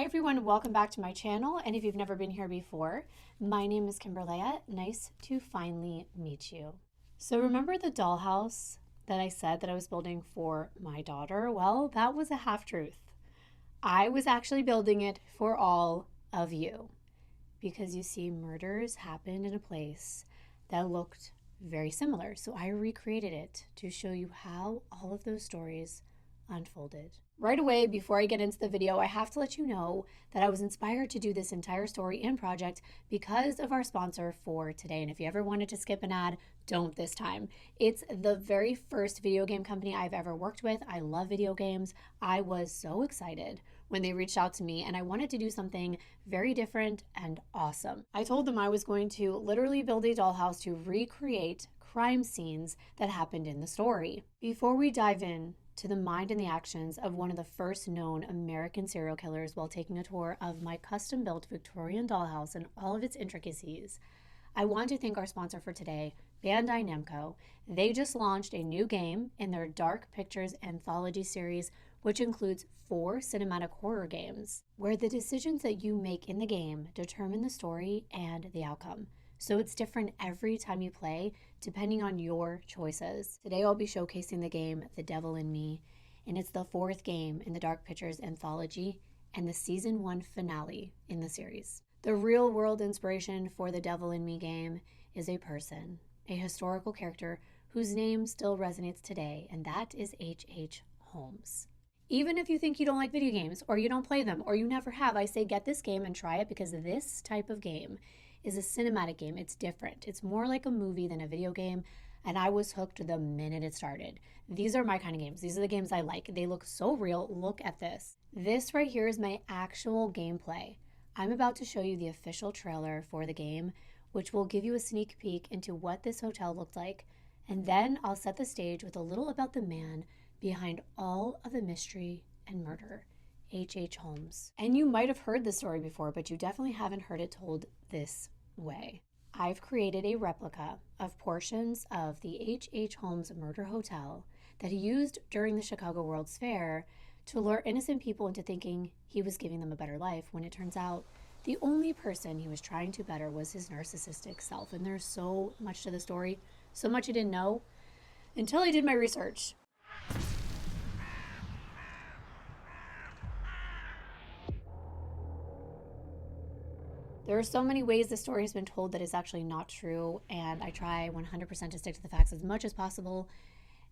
Hi everyone, welcome back to my channel, and if you've never been here before, my name is Kimbyrleigha. Nice to finally meet you. So remember the dollhouse that I said that I was building for my daughter? Well, that was a half-truth. I was actually building it for all of you because you see, murders happened in a place that looked very similar. So I recreated it to show you how all of those stories unfolded. Right away, before I get into the video, I have to let you know that I was inspired to do this entire story and project because of our sponsor for today. And if you ever wanted to skip an ad, don't this time. It's the very first video game company I've ever worked with. I love video games. I was so excited when they reached out to me and I wanted to do something very different and awesome. I told them I was going to literally build a dollhouse to recreate crime scenes that happened in the story. Before we dive in to the mind and the actions of one of the first known American serial killers while taking a tour of my custom-built Victorian dollhouse and all of its intricacies, I want to thank our sponsor for today, Bandai Namco. They just launched a new game in their Dark Pictures Anthology series, which includes 4 cinematic horror games, where the decisions that you make in the game determine the story and the outcome. So it's different every time you play, depending on your choices. Today I'll be showcasing the game The Devil in Me, and it's the 4th game in the Dark Pictures Anthology and the Season 1 finale in the series. The real-world inspiration for the Devil in Me game is a person, a historical character whose name still resonates today, and that is H.H. Holmes. Even if you think you don't like video games, or you don't play them, or you never have, I say get this game and try it, because this type of game is a cinematic game. It's different. It's more like a movie than a video game, and I was hooked the minute it started. These are my kind of games. These are the games I like. They look so real. Look at this. This right here is my actual gameplay. I'm about to show you the official trailer for the game, which will give you a sneak peek into what this hotel looked like, and then I'll set the stage with a little about the man behind all of the mystery and murder, H.H. Holmes. And you might have heard this story before, but you definitely haven't heard it told this way. I've created a replica of portions of the H.H. Holmes Murder Hotel that he used during the Chicago World's Fair to lure innocent people into thinking he was giving them a better life, when it turns out the only person he was trying to better was his narcissistic self. And there's so much to the story, so much I didn't know until I did my research. There are so many ways the story has been told that is actually not true, and I try 100% to stick to the facts as much as possible,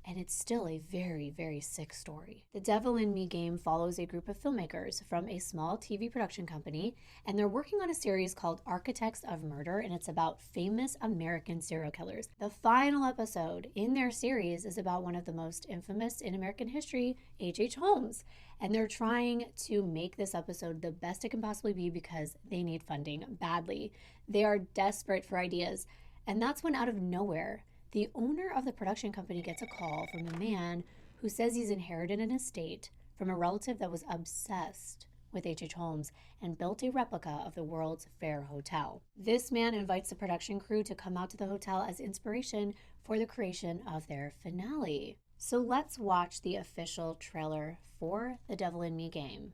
and it's still a very, very sick story. The Devil in Me game follows a group of filmmakers from a small TV production company, and they're working on a series called Architects of Murder, and it's about famous American serial killers. The final episode in their series is about one of the most infamous in American history, H.H. Holmes. And they're trying to make this episode the best it can possibly be because they need funding badly. They are desperate for ideas. And that's when, out of nowhere, the owner of the production company gets a call from a man who says he's inherited an estate from a relative that was obsessed with H.H. Holmes and built a replica of the World's Fair Hotel. This man invites the production crew to come out to the hotel as inspiration for the creation of their finale. So let's watch the official trailer for The Devil in Me game.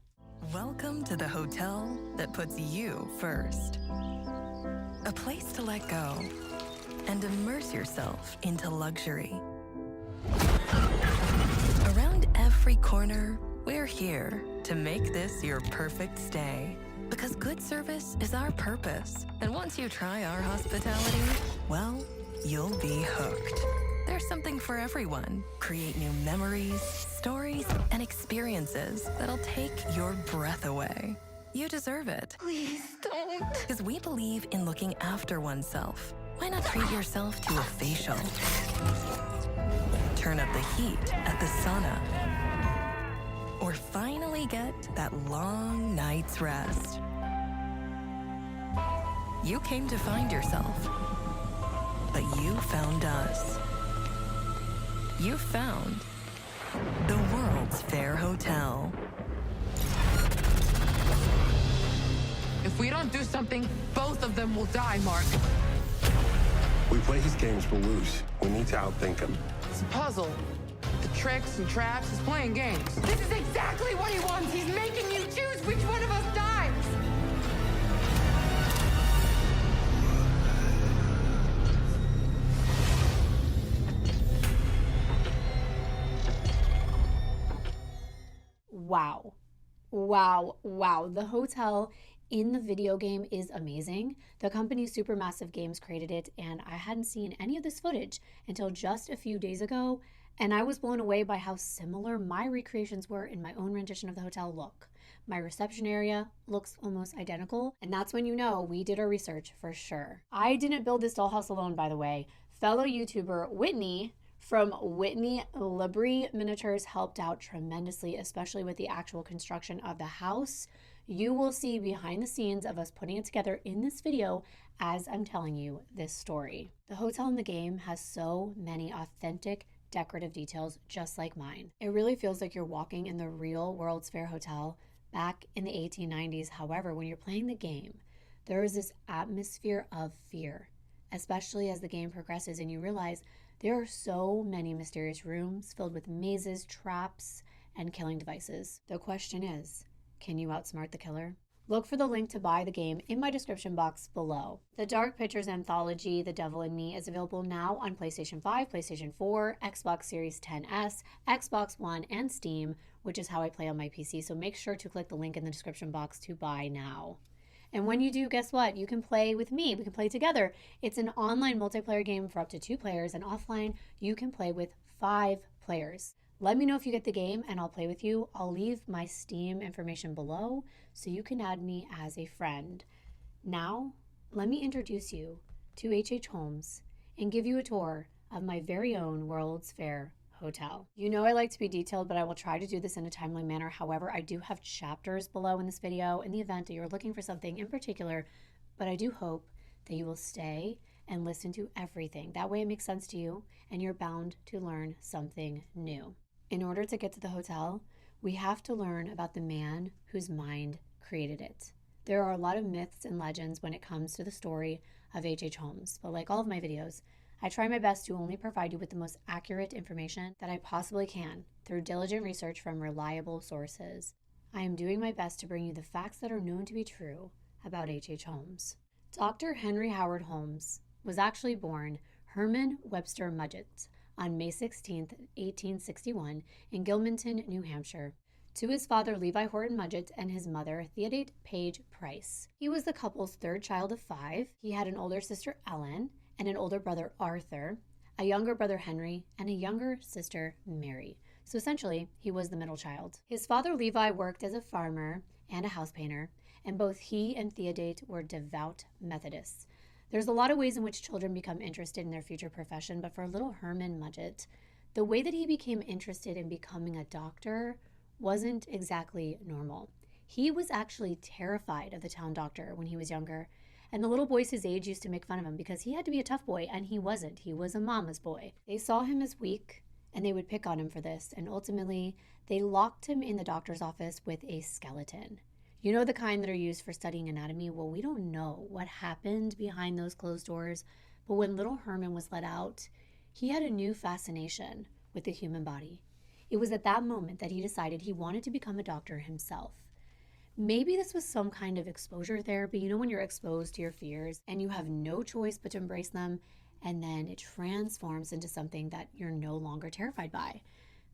Welcome to the hotel that puts you first. A place to let go and immerse yourself into luxury. Around every corner, we're here to make this your perfect stay. Because good service is our purpose. And once you try our hospitality, well, you'll be hooked. There's something for everyone. Create new memories, stories, and experiences that'll take your breath away. You deserve it. Please don't. Because we believe in looking after oneself. Why not treat yourself to a facial? Turn up the heat at the sauna. Or finally get that long night's rest. You came to find yourself, but you found us. You found the World's Fair Hotel. If we don't do something, both of them will die, Mark. We play his games for lose. We need to outthink him. It's a puzzle. The tricks and traps, he's playing games. This is exactly what he wants. He's making you choose which one of us dies. wow. Wow, wow. The hotel in the video game is amazing. The company Supermassive Games created it, and I hadn't seen any of this footage until just a few days ago, and I was blown away by how similar my recreations were in my own rendition of the hotel look. My reception area looks almost identical, and that's when you know we did our research for sure. I didn't build this dollhouse alone, by the way. Fellow YouTuber Whitney from Whitney Libri Miniatures helped out tremendously, especially with the actual construction of the house. You will see behind the scenes of us putting it together in this video as I'm telling you this story. The hotel in the game has so many authentic decorative details just like mine. It really feels like you're walking in the real World's Fair Hotel back in the 1890s. However, when you're playing the game, there is this atmosphere of fear, especially as the game progresses and you realize there are so many mysterious rooms filled with mazes, traps, and killing devices. The question is, can you outsmart the killer? Look for the link to buy the game in my description box below. The Dark Pictures Anthology, The Devil in Me, is available now on PlayStation 5, PlayStation 4, Xbox Series XS, Xbox One, and Steam, which is how I play on my PC, so make sure to click the link in the description box to buy now. And when you do, guess what? You can play with me. We can play together. It's an online multiplayer game for up to 2 players, and offline, you can play with 5 players. Let me know if you get the game and I'll play with you. I'll leave my Steam information below so you can add me as a friend. Now, let me introduce you to H.H. Holmes and give you a tour of my very own World's Fair Hotel. You know I like to be detailed, but I will try to do this in a timely manner. However, I do have chapters below in this video in the event that you're looking for something in particular, but I do hope that you will stay and listen to everything. That way it makes sense to you and you're bound to learn something new. In order to get to the hotel, we have to learn about the man whose mind created it. There are a lot of myths and legends when it comes to the story of H.H. Holmes, but like all of my videos, I try my best to only provide you with the most accurate information that I possibly can through diligent research from reliable sources. I am doing my best to bring you the facts that are known to be true about H.H. Holmes. Dr. Henry Howard Holmes was actually born Herman Webster Mudgett on May 16, 1861, in Gilmanton, New Hampshire, to his father Levi Horton Mudgett and his mother Theodate Page Price. He was the couple's 3rd child of 5. He had an older sister Ellen and an older brother Arthur, a younger brother Henry, and a younger sister Mary. So essentially, he was the middle child. His father Levi worked as a farmer and a house painter, and both he and Theodate were devout Methodists. There's a lot of ways in which children become interested in their future profession, but for little Herman Mudgett, the way that he became interested in becoming a doctor wasn't exactly normal. He was actually terrified of the town doctor when he was younger, and the little boys his age used to make fun of him because he had to be a tough boy, and he wasn't. He was a mama's boy. They saw him as weak, and they would pick on him for this, and ultimately, they locked him in the doctor's office with a skeleton. You know, the kind that are used for studying anatomy? Well, we don't know what happened behind those closed doors, but when little Herman was let out, he had a new fascination with the human body. It was at that moment that he decided he wanted to become a doctor himself. Maybe this was some kind of exposure therapy. You know, when you're exposed to your fears and you have no choice but to embrace them, and then it transforms into something that you're no longer terrified by.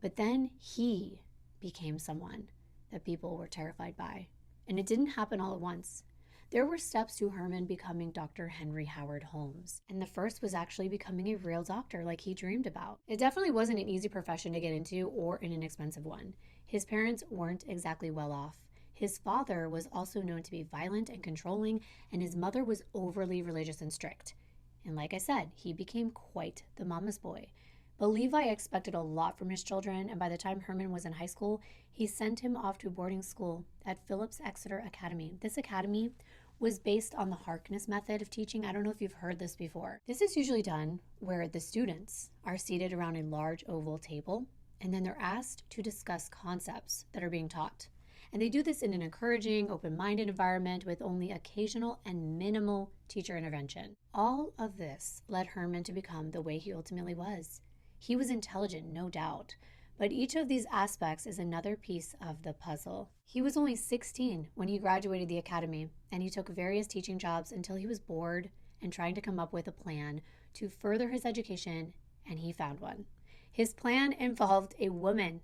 But then he became someone that people were terrified by. And it didn't happen all at once. There were steps to Herman becoming Dr. Henry Howard Holmes. And the first was actually becoming a real doctor like he dreamed about. It definitely wasn't an easy profession to get into or an inexpensive one. His parents weren't exactly well off. His father was also known to be violent and controlling, and his mother was overly religious and strict. And like I said, he became quite the mama's boy. But Levi expected a lot from his children, and by the time Herman was in high school, he sent him off to boarding school at Phillips Exeter Academy. This academy was based on the Harkness method of teaching. I don't know if you've heard this before. This is usually done where the students are seated around a large oval table, and then they're asked to discuss concepts that are being taught. And they do this in an encouraging, open-minded environment with only occasional and minimal teacher intervention. All of this led Herman to become the way he ultimately was. He was intelligent, no doubt, but each of these aspects is another piece of the puzzle. He was only 16 when he graduated the academy, and he took various teaching jobs until he was bored and trying to come up with a plan to further his education, and he found one. His plan involved a woman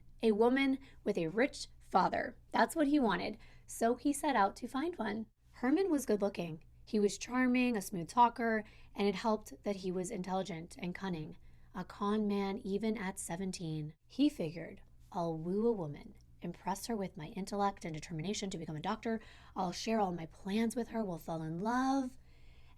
with a rich father. That's what he wanted, so he set out to find one. Herman was good looking. He was charming, a smooth talker, and it helped that he was intelligent and cunning. A con man even at 17. He figured, I'll woo a woman, impress her with my intellect and determination to become a doctor. I'll share all my plans with her. We'll fall in love.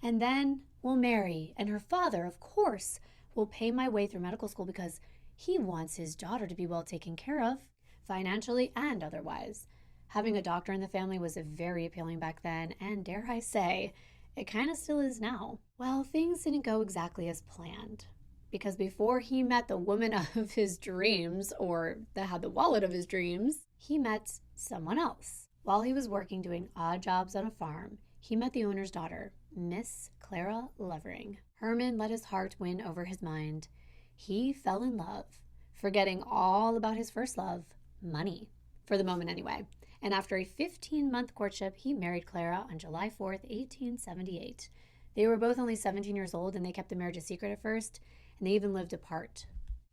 And then we'll marry. And her father, of course, will pay my way through medical school because he wants his daughter to be well taken care of, financially and otherwise. Having a doctor in the family was very appealing back then, and dare I say, it kind of still is now. Well, things didn't go exactly as planned, because before he met the woman of his dreams, or that had the wallet of his dreams, he met someone else. While he was working doing odd jobs on a farm, he met the owner's daughter, Miss Clara Lovering. Herman let his heart win over his mind. He fell in love, forgetting all about his first love, money, for the moment anyway. And after a 15-month courtship, he married Clara on July 4th, 1878. They were both only 17 years old, and they kept the marriage a secret at first, and they even lived apart,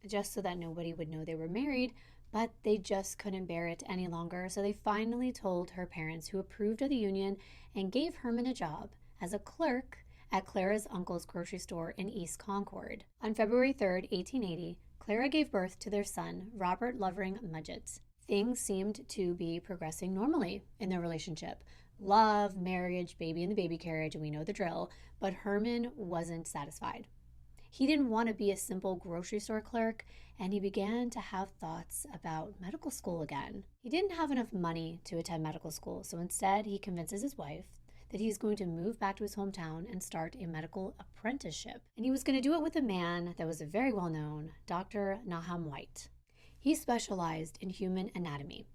just so that nobody would know they were married, but they just couldn't bear it any longer, so they finally told her parents, who approved of the union and gave Herman a job as a clerk at Clara's uncle's grocery store in East Concord. On February 3rd, 1880, Clara gave birth to their son, Robert Lovering Mudgett. Things seemed to be progressing normally in their relationship. Love, marriage, baby in the baby carriage, and we know the drill, but Herman wasn't satisfied. He didn't want to be a simple grocery store clerk, and he began to have thoughts about medical school again. He didn't have enough money to attend medical school, so instead he convinces his wife that he's going to move back to his hometown and start a medical apprenticeship. And he was going to do it with a man that was very well known, Dr. Nahum White. He specialized in human anatomy,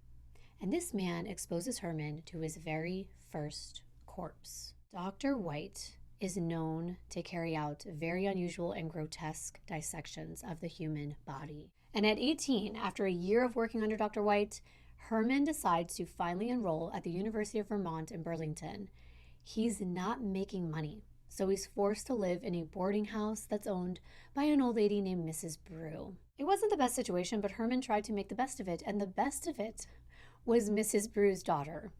and this man exposes Herman to his very first corpse. Dr. White is known to carry out very unusual and grotesque dissections of the human body. And at 18, after a year of working under Dr. White, Herman decides to finally enroll at the University of Vermont in Burlington. He's not making money, so he's forced to live in a boarding house that's owned by an old lady named Mrs. Brew. It wasn't the best situation, but Herman tried to make the best of it, and the best of it was Mrs. Brew's daughter.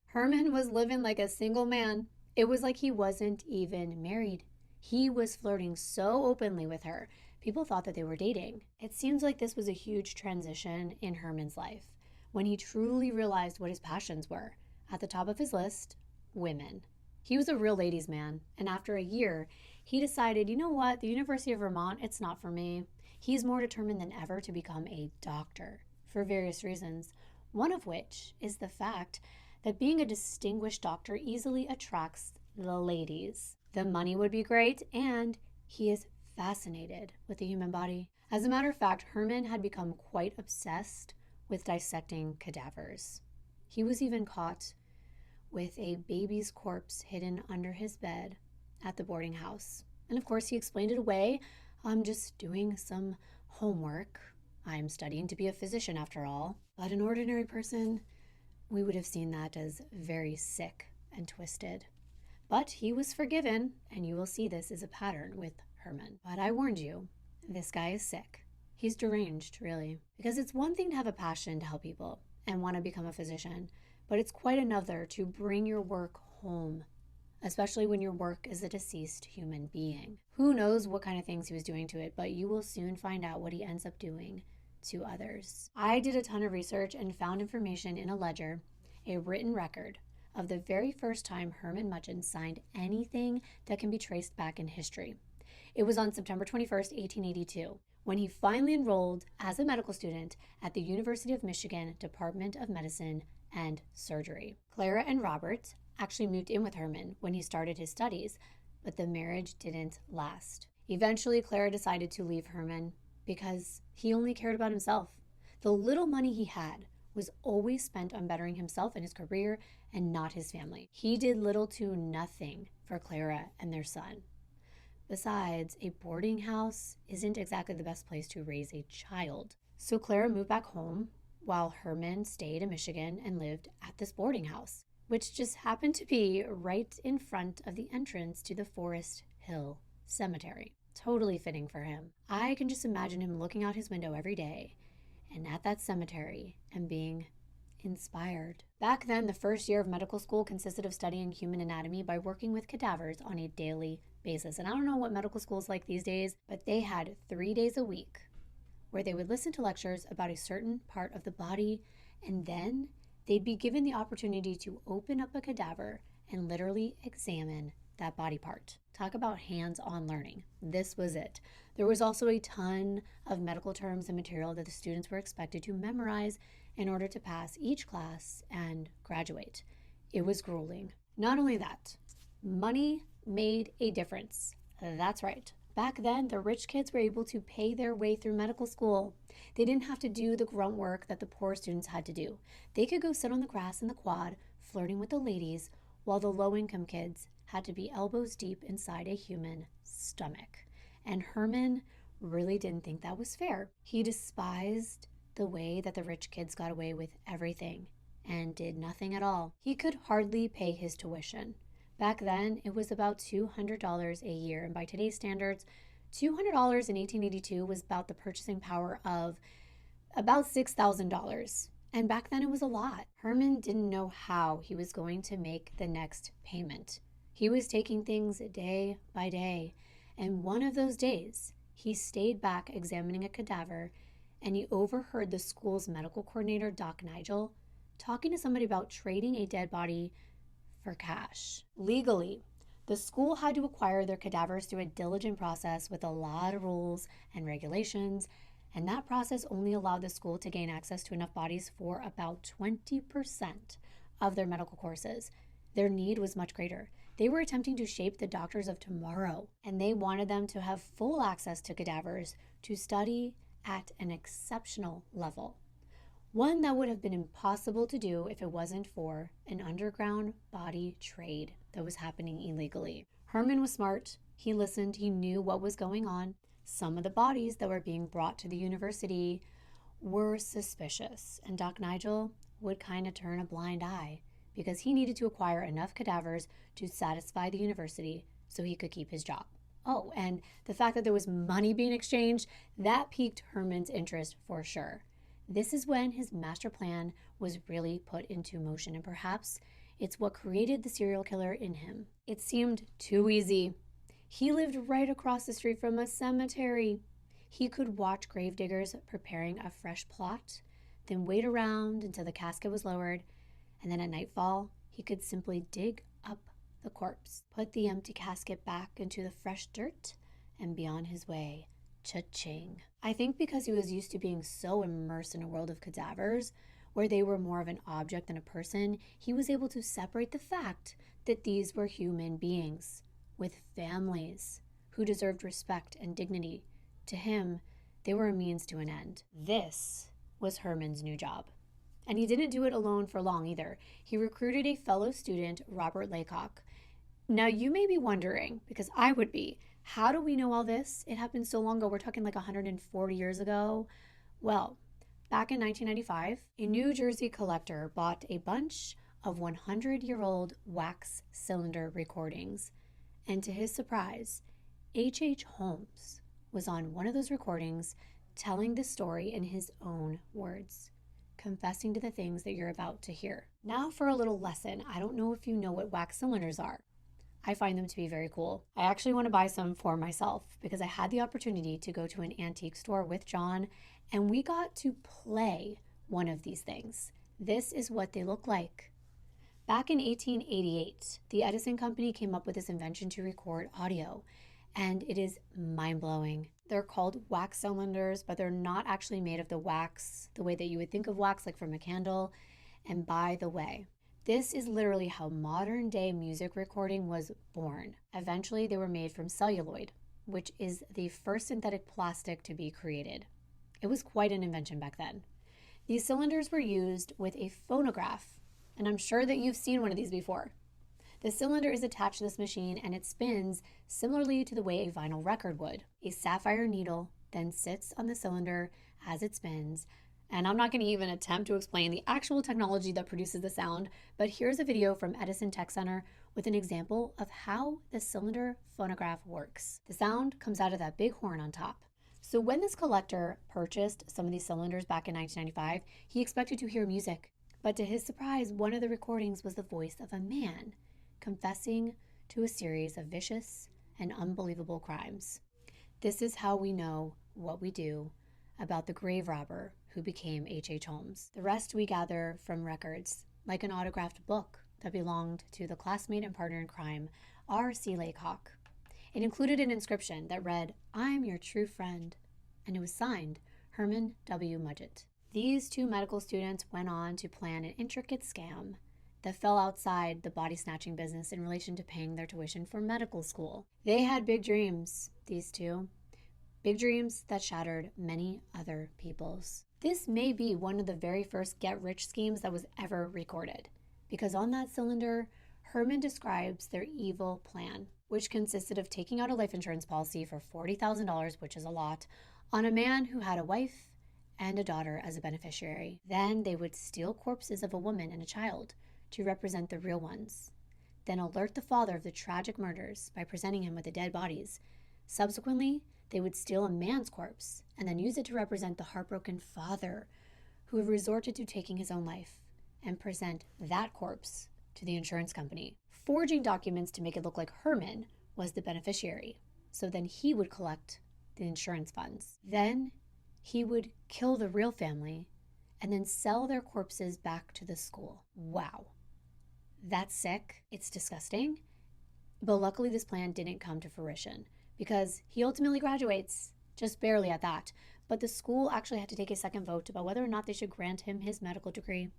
Herman was living like a single man. It was like he wasn't even married. He was flirting so openly with her. People thought that they were dating. It seems like this was a huge transition in Herman's life, when he truly realized what his passions were. At the top of his list, women. He was a real ladies' man, and after a year, he decided, you know what, the University of Vermont, it's not for me. He's more determined than ever to become a doctor, for various reasons, one of which is the fact that being a distinguished doctor easily attracts the ladies. The money would be great, and he is fascinated with the human body. As a matter of fact, Herman had become quite obsessed with dissecting cadavers. He was even caught with a baby's corpse hidden under his bed at the boarding house. And of course, he explained it away. I'm just doing some homework. I'm studying to be a physician after all. But an ordinary person, we would have seen that as very sick and twisted. But he was forgiven, and you will see this is a pattern with Herman. But I warned you, this guy is sick. He's deranged, really. Because it's one thing to have a passion to help people and want to become a physician, but it's quite another to bring your work home, especially when your work is a deceased human being. Who knows what kind of things he was doing to it, but you will soon find out what he ends up doing to others. I did a ton of research and found information in a ledger, a written record of the very first time Herman Mudgett signed anything that can be traced back in history. It was on September 21st, 1882, when he finally enrolled as a medical student at the University of Michigan Department of Medicine and Surgery. Clara and Robert actually moved in with Herman when he started his studies, but the marriage didn't last. Eventually, Clara decided to leave Herman because he only cared about himself. The little money he had was always spent on bettering himself and his career and not his family. He did little to nothing for Clara and their son. Besides, a boarding house isn't exactly the best place to raise a child. So Clara moved back home while Herman stayed in Michigan and lived at this boarding house, which just happened to be right in front of the entrance to the Forest Hill Cemetery. Totally fitting for him. I can just imagine him looking out his window every day and at that cemetery and being inspired. Back then, the first year of medical school consisted of studying human anatomy by working with cadavers on a daily basis. And I don't know what medical school is like these days, but they had 3 days a week where they would listen to lectures about a certain part of the body, and then they'd be given the opportunity to open up a cadaver and literally examine that body part. Talk about hands-on learning. This was it. There was also a ton of medical terms and material that the students were expected to memorize in order to pass each class and graduate. It was grueling. Not only that, money made a difference. That's right. Back then, the rich kids were able to pay their way through medical school. They didn't have to do the grunt work that the poor students had to do. They could go sit on the grass in the quad, flirting with the ladies, while the low-income kids had to be elbows deep inside a human stomach. And Herman really didn't think that was fair. He despised the way that the rich kids got away with everything and did nothing at all. He could hardly pay his tuition. Back then, it was about $200 a year, and by today's standards, $200 in 1882 was about the purchasing power of about $6,000. And back then, it was a lot. Herman didn't know how he was going to make the next payment. He was taking things day by day, and one of those days, he stayed back examining a cadaver, and he overheard the school's medical coordinator, Doc Nigel, talking to somebody about trading a dead body for cash. Legally, the school had to acquire their cadavers through a diligent process with a lot of rules and regulations, and that process only allowed the school to gain access to enough bodies for about 20% of their medical courses. Their need was much greater. They were attempting to shape the doctors of tomorrow, and they wanted them to have full access to cadavers to study at an exceptional level. One that would have been impossible to do if it wasn't for an underground body trade that was happening illegally. Herman was smart. He listened. He knew what was going on. Some of the bodies that were being brought to the university were suspicious, and Doc Nigel would kind of turn a blind eye because he needed to acquire enough cadavers to satisfy the university so he could keep his job. Oh, and the fact that there was money being exchanged, that piqued Herman's interest for sure. This is when his master plan was really put into motion, and perhaps it's what created the serial killer in him. It seemed too easy. He lived right across the street from a cemetery. He could watch gravediggers preparing a fresh plot, then wait around until the casket was lowered, and then at nightfall, he could simply dig up the corpse, put the empty casket back into the fresh dirt, and be on his way. Cha-ching. I think because he was used to being so immersed in a world of cadavers, where they were more of an object than a person, he was able to separate the fact that these were human beings with families who deserved respect and dignity. To him, they were a means to an end. This was Herman's new job. And he didn't do it alone for long either. He recruited a fellow student, Robert Laycock. Now you may be wondering, because I would be, how do we know all this? It happened so long ago. We're talking like 140 years ago. Well, back in 1995, a New Jersey collector bought a bunch of 100-year-old wax cylinder recordings. And to his surprise, H.H. Holmes was on one of those recordings telling the story in his own words, confessing to the things that you're about to hear. Now for a little lesson. I don't know if you know what wax cylinders are. I find them to be very cool. I actually want to buy some for myself because I had the opportunity to go to an antique store with John and we got to play one of these things. This is what they look like. Back in 1888, the Edison Company came up with this invention to record audio, and it is mind-blowing. They're called wax cylinders, but they're not actually made of the wax the way that you would think of wax, like from a candle. And by the way, this is literally how modern day music recording was born. Eventually, they were made from celluloid, which is the first synthetic plastic to be created. It was quite an invention back then. These cylinders were used with a phonograph, and I'm sure that you've seen one of these before. The cylinder is attached to this machine and it spins similarly to the way a vinyl record would. A sapphire needle then sits on the cylinder as it spins. And I'm not going to even attempt to explain the actual technology that produces the sound, but here's a video from Edison Tech Center with an example of how the cylinder phonograph works. The sound comes out of that big horn on top. So when this collector purchased some of these cylinders back in 1995, he expected to hear music. But to his surprise, one of the recordings was the voice of a man confessing to a series of vicious and unbelievable crimes. This is how we know what we do about the grave robber who became H.H. Holmes. The rest we gather from records, like an autographed book that belonged to the classmate and partner in crime, R.C. Laycock. It included an inscription that read, "I'm your true friend," and it was signed Herman W. Mudgett. These two medical students went on to plan an intricate scam that fell outside the body snatching business in relation to paying their tuition for medical school. They had big dreams, these two. Big dreams that shattered many other people's. This may be one of the very first get-rich schemes that was ever recorded, because on that cylinder, Herman describes their evil plan, which consisted of taking out a life insurance policy for $40,000, which is a lot, on a man who had a wife and a daughter as a beneficiary. Then they would steal corpses of a woman and a child to represent the real ones, then alert the father of the tragic murders by presenting him with the dead bodies. Subsequently, they would steal a man's corpse and then use it to represent the heartbroken father who had resorted to taking his own life, and present that corpse to the insurance company, forging documents to make it look like Herman was the beneficiary. So then he would collect the insurance funds. Then he would kill the real family and then sell their corpses back to the school. Wow. That's sick. It's disgusting. But luckily this plan didn't come to fruition, because he ultimately graduates, just barely at that. But the school actually had to take a second vote about whether or not they should grant him his medical degree.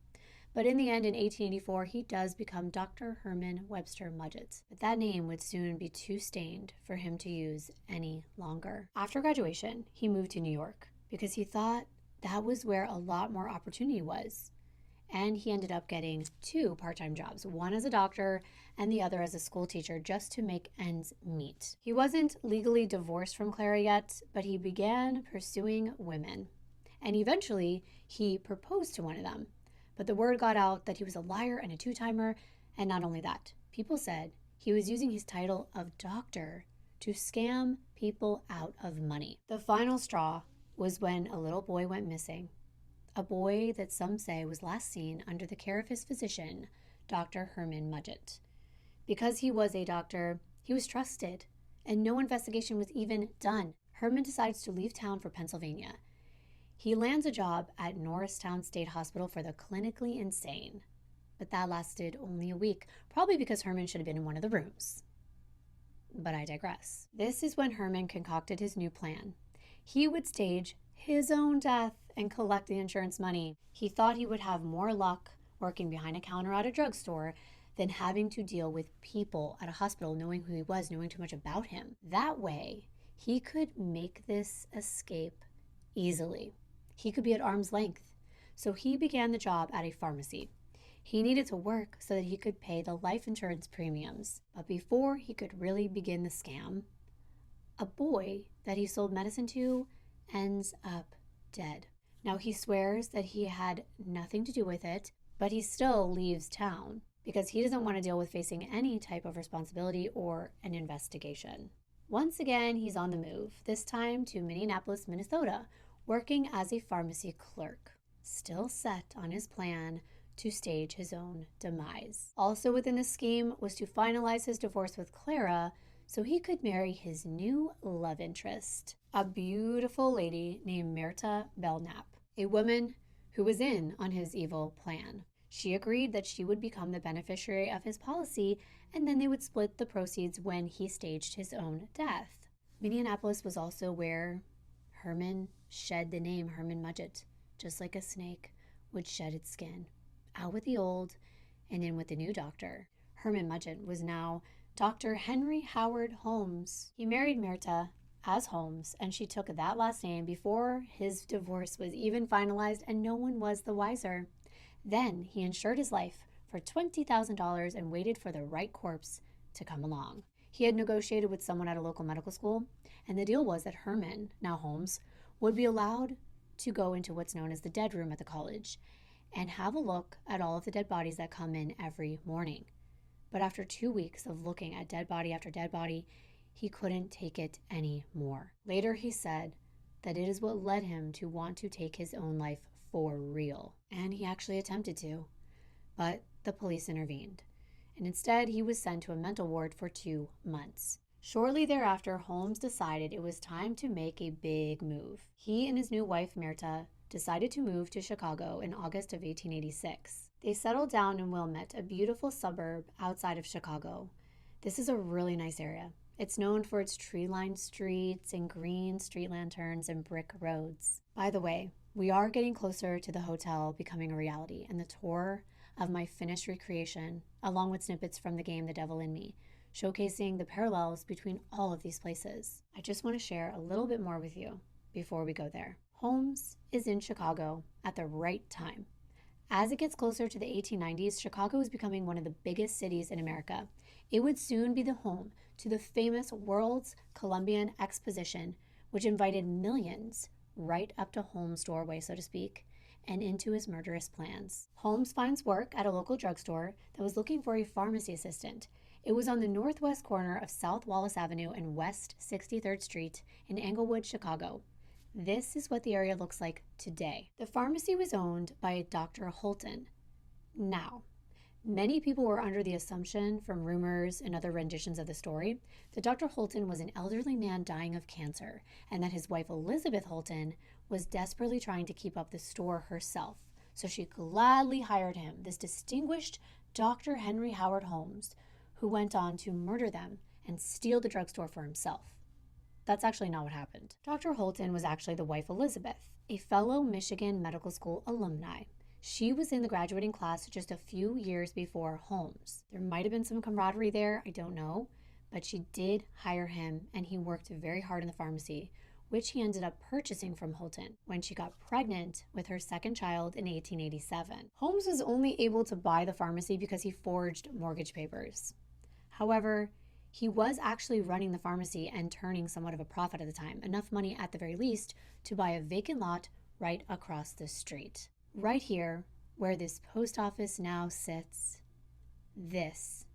But in the end, in 1884, he does become Dr. Herman Webster Mudgett. But that name would soon be too stained for him to use any longer. After graduation, he moved to New York because he thought that was where a lot more opportunity was. And he ended up getting two part-time jobs, one as a doctor and the other as a school teacher, just to make ends meet. He wasn't legally divorced from Clara yet, but he began pursuing women. And eventually, he proposed to one of them. But the word got out that he was a liar and a two-timer, and not only that, people said he was using his title of doctor to scam people out of money. The final straw was when a little boy went missing. A boy that some say was last seen under the care of his physician, Dr. Herman Mudgett. Because he was a doctor, he was trusted, and no investigation was even done. Herman decides to leave town for Pennsylvania. He lands a job at Norristown State Hospital for the clinically insane, but that lasted only a week, probably because Herman should have been in one of the rooms. But I digress. This is when Herman concocted his new plan. He would stage his own death and collect the insurance money. He thought he would have more luck working behind a counter at a drugstore than having to deal with people at a hospital knowing who he was, knowing too much about him. That way, he could make this escape easily. He could be at arm's length. So he began the job at a pharmacy. He needed to work so that he could pay the life insurance premiums. But before he could really begin the scam, a boy that he sold medicine to ends up dead. Now he swears that he had nothing to do with it, but he still leaves town because he doesn't want to deal with facing any type of responsibility or an investigation. Once again, he's on the move, this time to Minneapolis, Minnesota, working as a pharmacy clerk, still set on his plan to stage his own demise. Also within the scheme was to finalize his divorce with Clara so he could marry his new love interest, a beautiful lady named Myrta Belknap, a woman who was in on his evil plan. She agreed that she would become the beneficiary of his policy, and then they would split the proceeds when he staged his own death. Minneapolis was also where Herman shed the name Herman Mudgett, just like a snake would shed its skin. Out with the old and in with the new doctor. Herman Mudgett was now Dr. Henry Howard Holmes. He married Myrta as Holmes, and she took that last name before his divorce was even finalized, and no one was the wiser. Then he insured his life for $20,000 and waited for the right corpse to come along. He had negotiated with someone at a local medical school, and the deal was that Herman, now Holmes, would be allowed to go into what's known as the dead room at the college and have a look at all of the dead bodies that come in every morning. But after 2 weeks of looking at dead body after dead body, he couldn't take it anymore. Later he said that it is what led him to want to take his own life for real. And he actually attempted to. but the police intervened, and instead he was sent to a mental ward for 2 months. Shortly thereafter, Holmes decided it was time to make a big move. He and his new wife, Myrta, decided to move to Chicago in August of 1886. They settled down in Wilmette, a beautiful suburb outside of Chicago. This is a really nice area. It's known for its tree-lined streets and green street lanterns and brick roads. By the way, we are getting closer to the hotel becoming a reality, and the tour of my finished recreation, along with snippets from the game The Devil in Me, showcasing the parallels between all of these places. I just want to share a little bit more with you before we go there. Holmes is in Chicago at the right time. As it gets closer to the 1890s, Chicago is becoming one of the biggest cities in America. It would soon be the home to the famous World's Columbian Exposition, which invited millions right up to Holmes' doorway, so to speak, and into his murderous plans. Holmes finds work at a local drugstore that was looking for a pharmacy assistant. It was on the northwest corner of South Wallace Avenue and West 63rd Street in Englewood, Chicago. This is what the area looks like today. The pharmacy was owned by Dr. Holton. Now, many people were under the assumption from rumors and other renditions of the story that Dr. Holton was an elderly man dying of cancer and that his wife Elizabeth Holton was desperately trying to keep up the store herself. So she gladly hired him, this distinguished Dr. Henry Howard Holmes, who went on to murder them and steal the drugstore for himself. That's actually not what happened. Dr. Holton was actually the wife Elizabeth, a fellow Michigan Medical School alumni. She was in the graduating class just a few years before Holmes. There might have been some camaraderie there, I don't know, but she did hire him and he worked very hard in the pharmacy, which he ended up purchasing from Holton when she got pregnant with her second child in 1887. Holmes was only able to buy the pharmacy because he forged mortgage papers. However, he was actually running the pharmacy and turning somewhat of a profit at the time, enough money at the very least to buy a vacant lot right across the street. Right here, where this post office now sits, this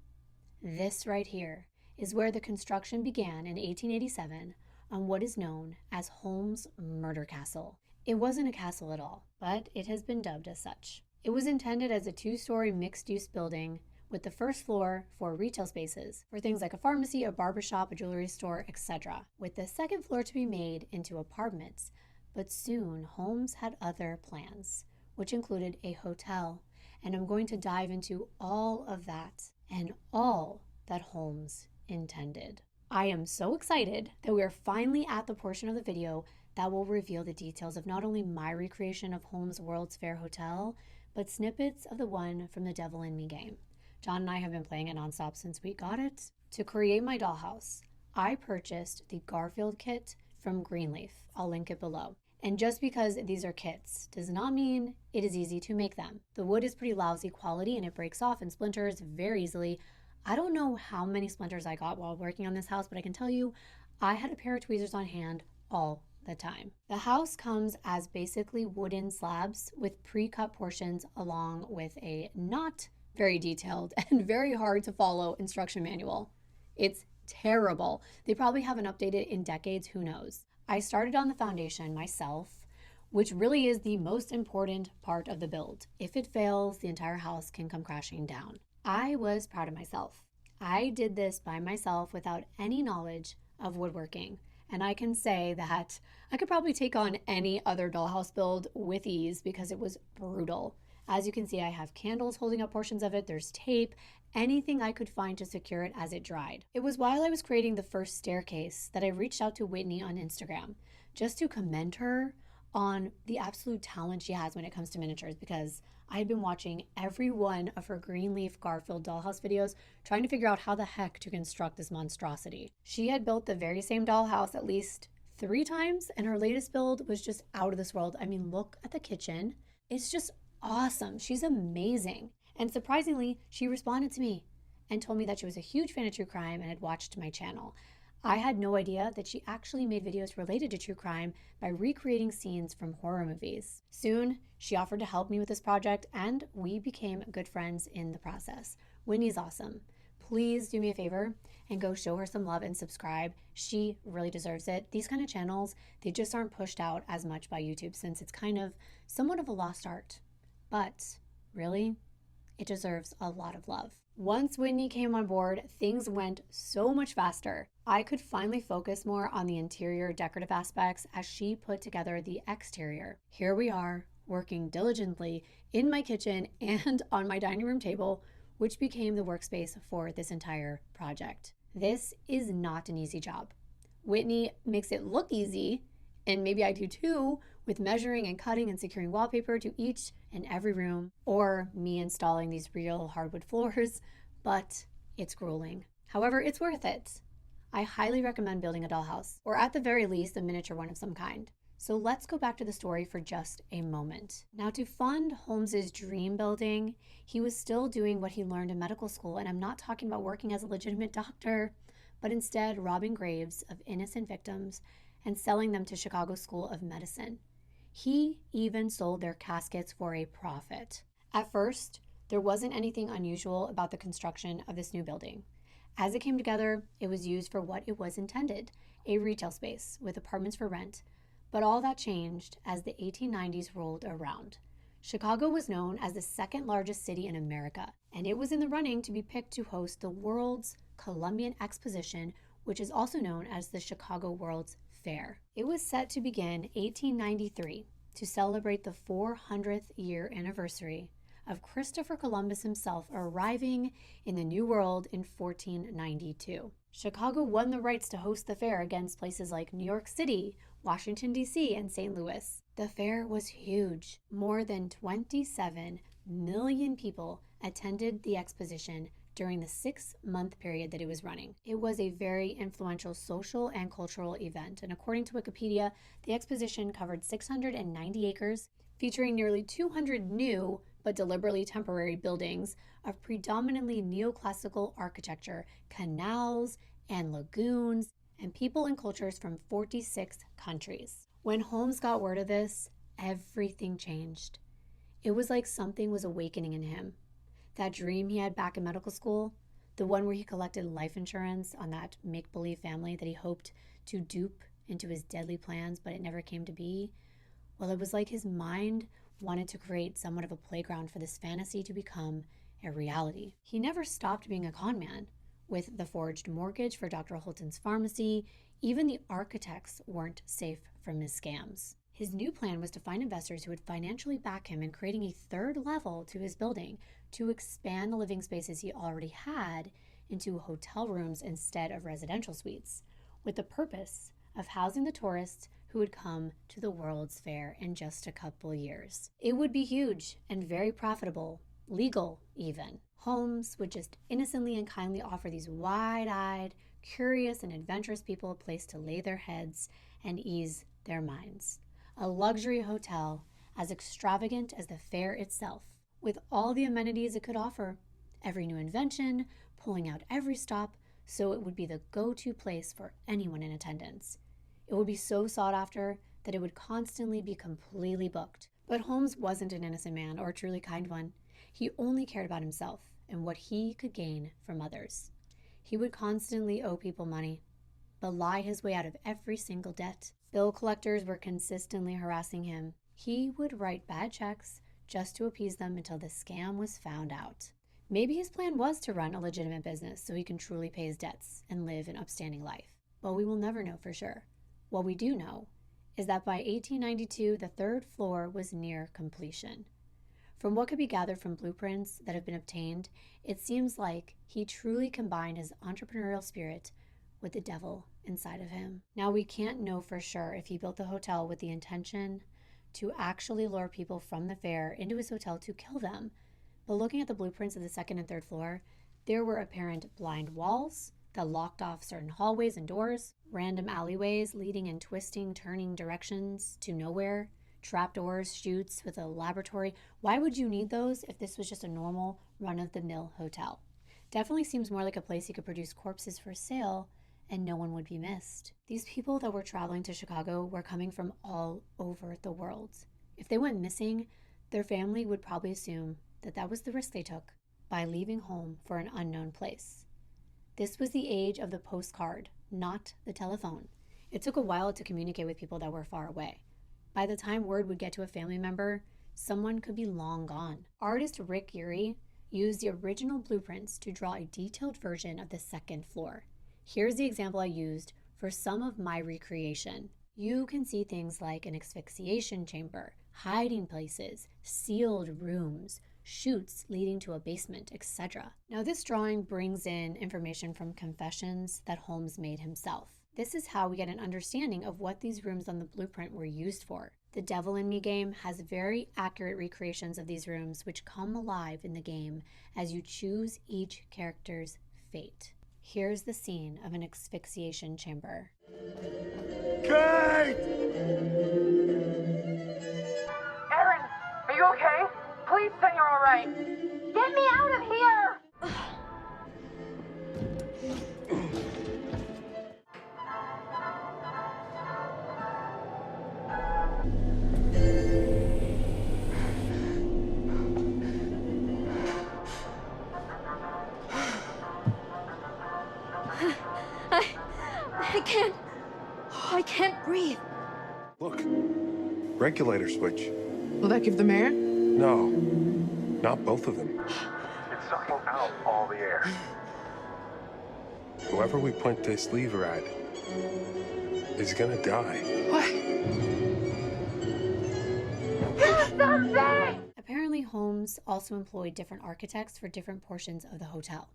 right here is where the construction began in 1887 on what is known as Holmes Murder Castle. It wasn't a castle at all, but it has been dubbed as such. It was intended as a 2-story mixed-use building with the first floor for retail spaces, for things like a pharmacy, a barbershop, a jewelry store, etc., with the second floor to be made into apartments. But soon, Holmes had other plans, which included a hotel, and I'm going to dive into all of that and all that Holmes intended. I am so excited that we are finally at the portion of the video that will reveal the details of not only my recreation of Holmes' World's Fair Hotel, but snippets of the one from the Devil in Me game. John and I have been playing it nonstop since we got it. To create my dollhouse, I purchased the Garfield kit from Greenleaf. I'll link it below. And just because these are kits does not mean it is easy to make them. The wood is pretty lousy quality and it breaks off and splinters very easily. I don't know how many splinters I got while working on this house, but I can tell you I had a pair of tweezers on hand all the time. The house comes as basically wooden slabs with pre-cut portions along with a not very detailed and very hard to follow instruction manual. It's terrible. They probably haven't updated in decades, who knows. I started on the foundation myself, which really is the most important part of the build. If it fails, the entire house can come crashing down. I was proud of myself. I did this by myself without any knowledge of woodworking, and I can say that I could probably take on any other dollhouse build with ease because it was brutal. As you can see, I have candles holding up portions of it, there's tape, anything I could find to secure it as it dried. It was while I was creating the first staircase that I reached out to Whitney on Instagram just to commend her on the absolute talent she has when it comes to miniatures, because I had been watching every one of her Greenleaf Garfield dollhouse videos trying to figure out how the heck to construct this monstrosity. She had built the very same dollhouse at least 3 times, and her latest build was just out of this world. I mean, look at the kitchen. It's just awesome. She's amazing. And surprisingly, she responded to me and told me that she was a huge fan of true crime and had watched my channel. I had no idea that she actually made videos related to true crime by recreating scenes from horror movies. Soon, she offered to help me with this project and we became good friends in the process. Whitney's awesome. Please do me a favor and go show her some love and subscribe. She really deserves it. These kind of channels, they just aren't pushed out as much by YouTube since it's kind of somewhat of a lost art. But really, it deserves a lot of love. Once Whitney came on board, things went so much faster. I could finally focus more on the interior decorative aspects as she put together the exterior. Here we are, working diligently in my kitchen and on my dining room table, which became the workspace for this entire project. This is not an easy job. Whitney makes it look easy, and maybe I do too, with measuring and cutting and securing wallpaper to each and every room, or me installing these real hardwood floors, but it's grueling. However, it's worth it. I highly recommend building a dollhouse, or at the very least, a miniature one of some kind. So let's go back to the story for just a moment. Now, to fund Holmes's dream building, he was still doing what he learned in medical school, and I'm not talking about working as a legitimate doctor, but instead robbing graves of innocent victims and selling them to Chicago School of Medicine. He even sold their caskets for a profit. At first, there wasn't anything unusual about the construction of this new building. As it came together, it was used for what it was intended, a retail space with apartments for rent. But all that changed as the 1890s rolled around. Chicago was known as the second largest city in America, and it was in the running to be picked to host the world's Columbian Exposition, which is also known as the Chicago World's Fair. It was set to begin 1893 to celebrate the 400th year anniversary of Christopher Columbus himself arriving in the New World in 1492. Chicago won the rights to host the fair against places like New York City, Washington, D.C., and St. Louis. The fair was huge. More than 27 million people attended the exposition during the 6-month period that it was running. It was a very influential social and cultural event, and according to Wikipedia, the exposition covered 690 acres, featuring nearly 200 new but deliberately temporary buildings of predominantly neoclassical architecture, canals and lagoons, and people and cultures from 46 countries. When Holmes got word of this, everything changed. It was like something was awakening in him. That dream he had back in medical school, the one where he collected life insurance on that make-believe family that he hoped to dupe into his deadly plans, but it never came to be, well, it was like his mind wanted to create somewhat of a playground for this fantasy to become a reality. He never stopped being a con man. With the forged mortgage for Dr. Holton's pharmacy, even the architects weren't safe from his scams. His new plan was to find investors who would financially back him in creating a third level to his building to expand the living spaces he already had into hotel rooms instead of residential suites, with the purpose of housing the tourists who would come to the World's Fair in just a couple years. It would be huge and very profitable, legal even. Holmes would just innocently and kindly offer these wide-eyed, curious, and adventurous people a place to lay their heads and ease their minds. A luxury hotel as extravagant as the fair itself, with all the amenities it could offer, every new invention, pulling out every stop, so it would be the go-to place for anyone in attendance. It would be so sought after that it would constantly be completely booked. But Holmes wasn't an innocent man or a truly kind one. He only cared about himself and what he could gain from others. He would constantly owe people money, but lie his way out of every single debt. Bill collectors were consistently harassing him. He would write bad checks just to appease them until the scam was found out. Maybe his plan was to run a legitimate business so he can truly pay his debts and live an upstanding life. But we will never know for sure. What we do know is that by 1892, the third floor was near completion. From what could be gathered from blueprints that have been obtained, it seems like he truly combined his entrepreneurial spirit with the devil inside of him. Now, we can't know for sure if he built the hotel with the intention to actually lure people from the fair into his hotel to kill them, but looking at the blueprints of the second and third floor, there were apparent blind walls that locked off certain hallways and doors, random alleyways leading in twisting, turning directions to nowhere, trapdoors, chutes with a laboratory. Why would you need those if this was just a normal run-of-the-mill hotel? Definitely seems more like a place you could produce corpses for sale and no one would be missed. These people that were traveling to Chicago were coming from all over the world. If they went missing, their family would probably assume that that was the risk they took by leaving home for an unknown place. This was the age of the postcard, not the telephone. It took a while to communicate with people that were far away. By the time word would get to a family member, someone could be long gone. Artist Rick Geary used the original blueprints to draw a detailed version of the second floor. Here's the example I used for some of my recreation. You can see things like an asphyxiation chamber, hiding places, sealed rooms, chutes leading to a basement, etc. Now this drawing brings in information from confessions that Holmes made himself. This is how we get an understanding of what these rooms on the blueprint were used for. The Devil in Me game has very accurate recreations of these rooms which come alive in the game as you choose each character's fate. Here's the scene of an asphyxiation chamber. Kate! Aaron, are you okay? Please say you're all right. Get me out of here! I can't breathe. Look, regulator switch. Will that give them air? No, not both of them. It's sucking out all the air. Whoever we point this lever at is gonna die. What? Apparently, Holmes also employed different architects for different portions of the hotel,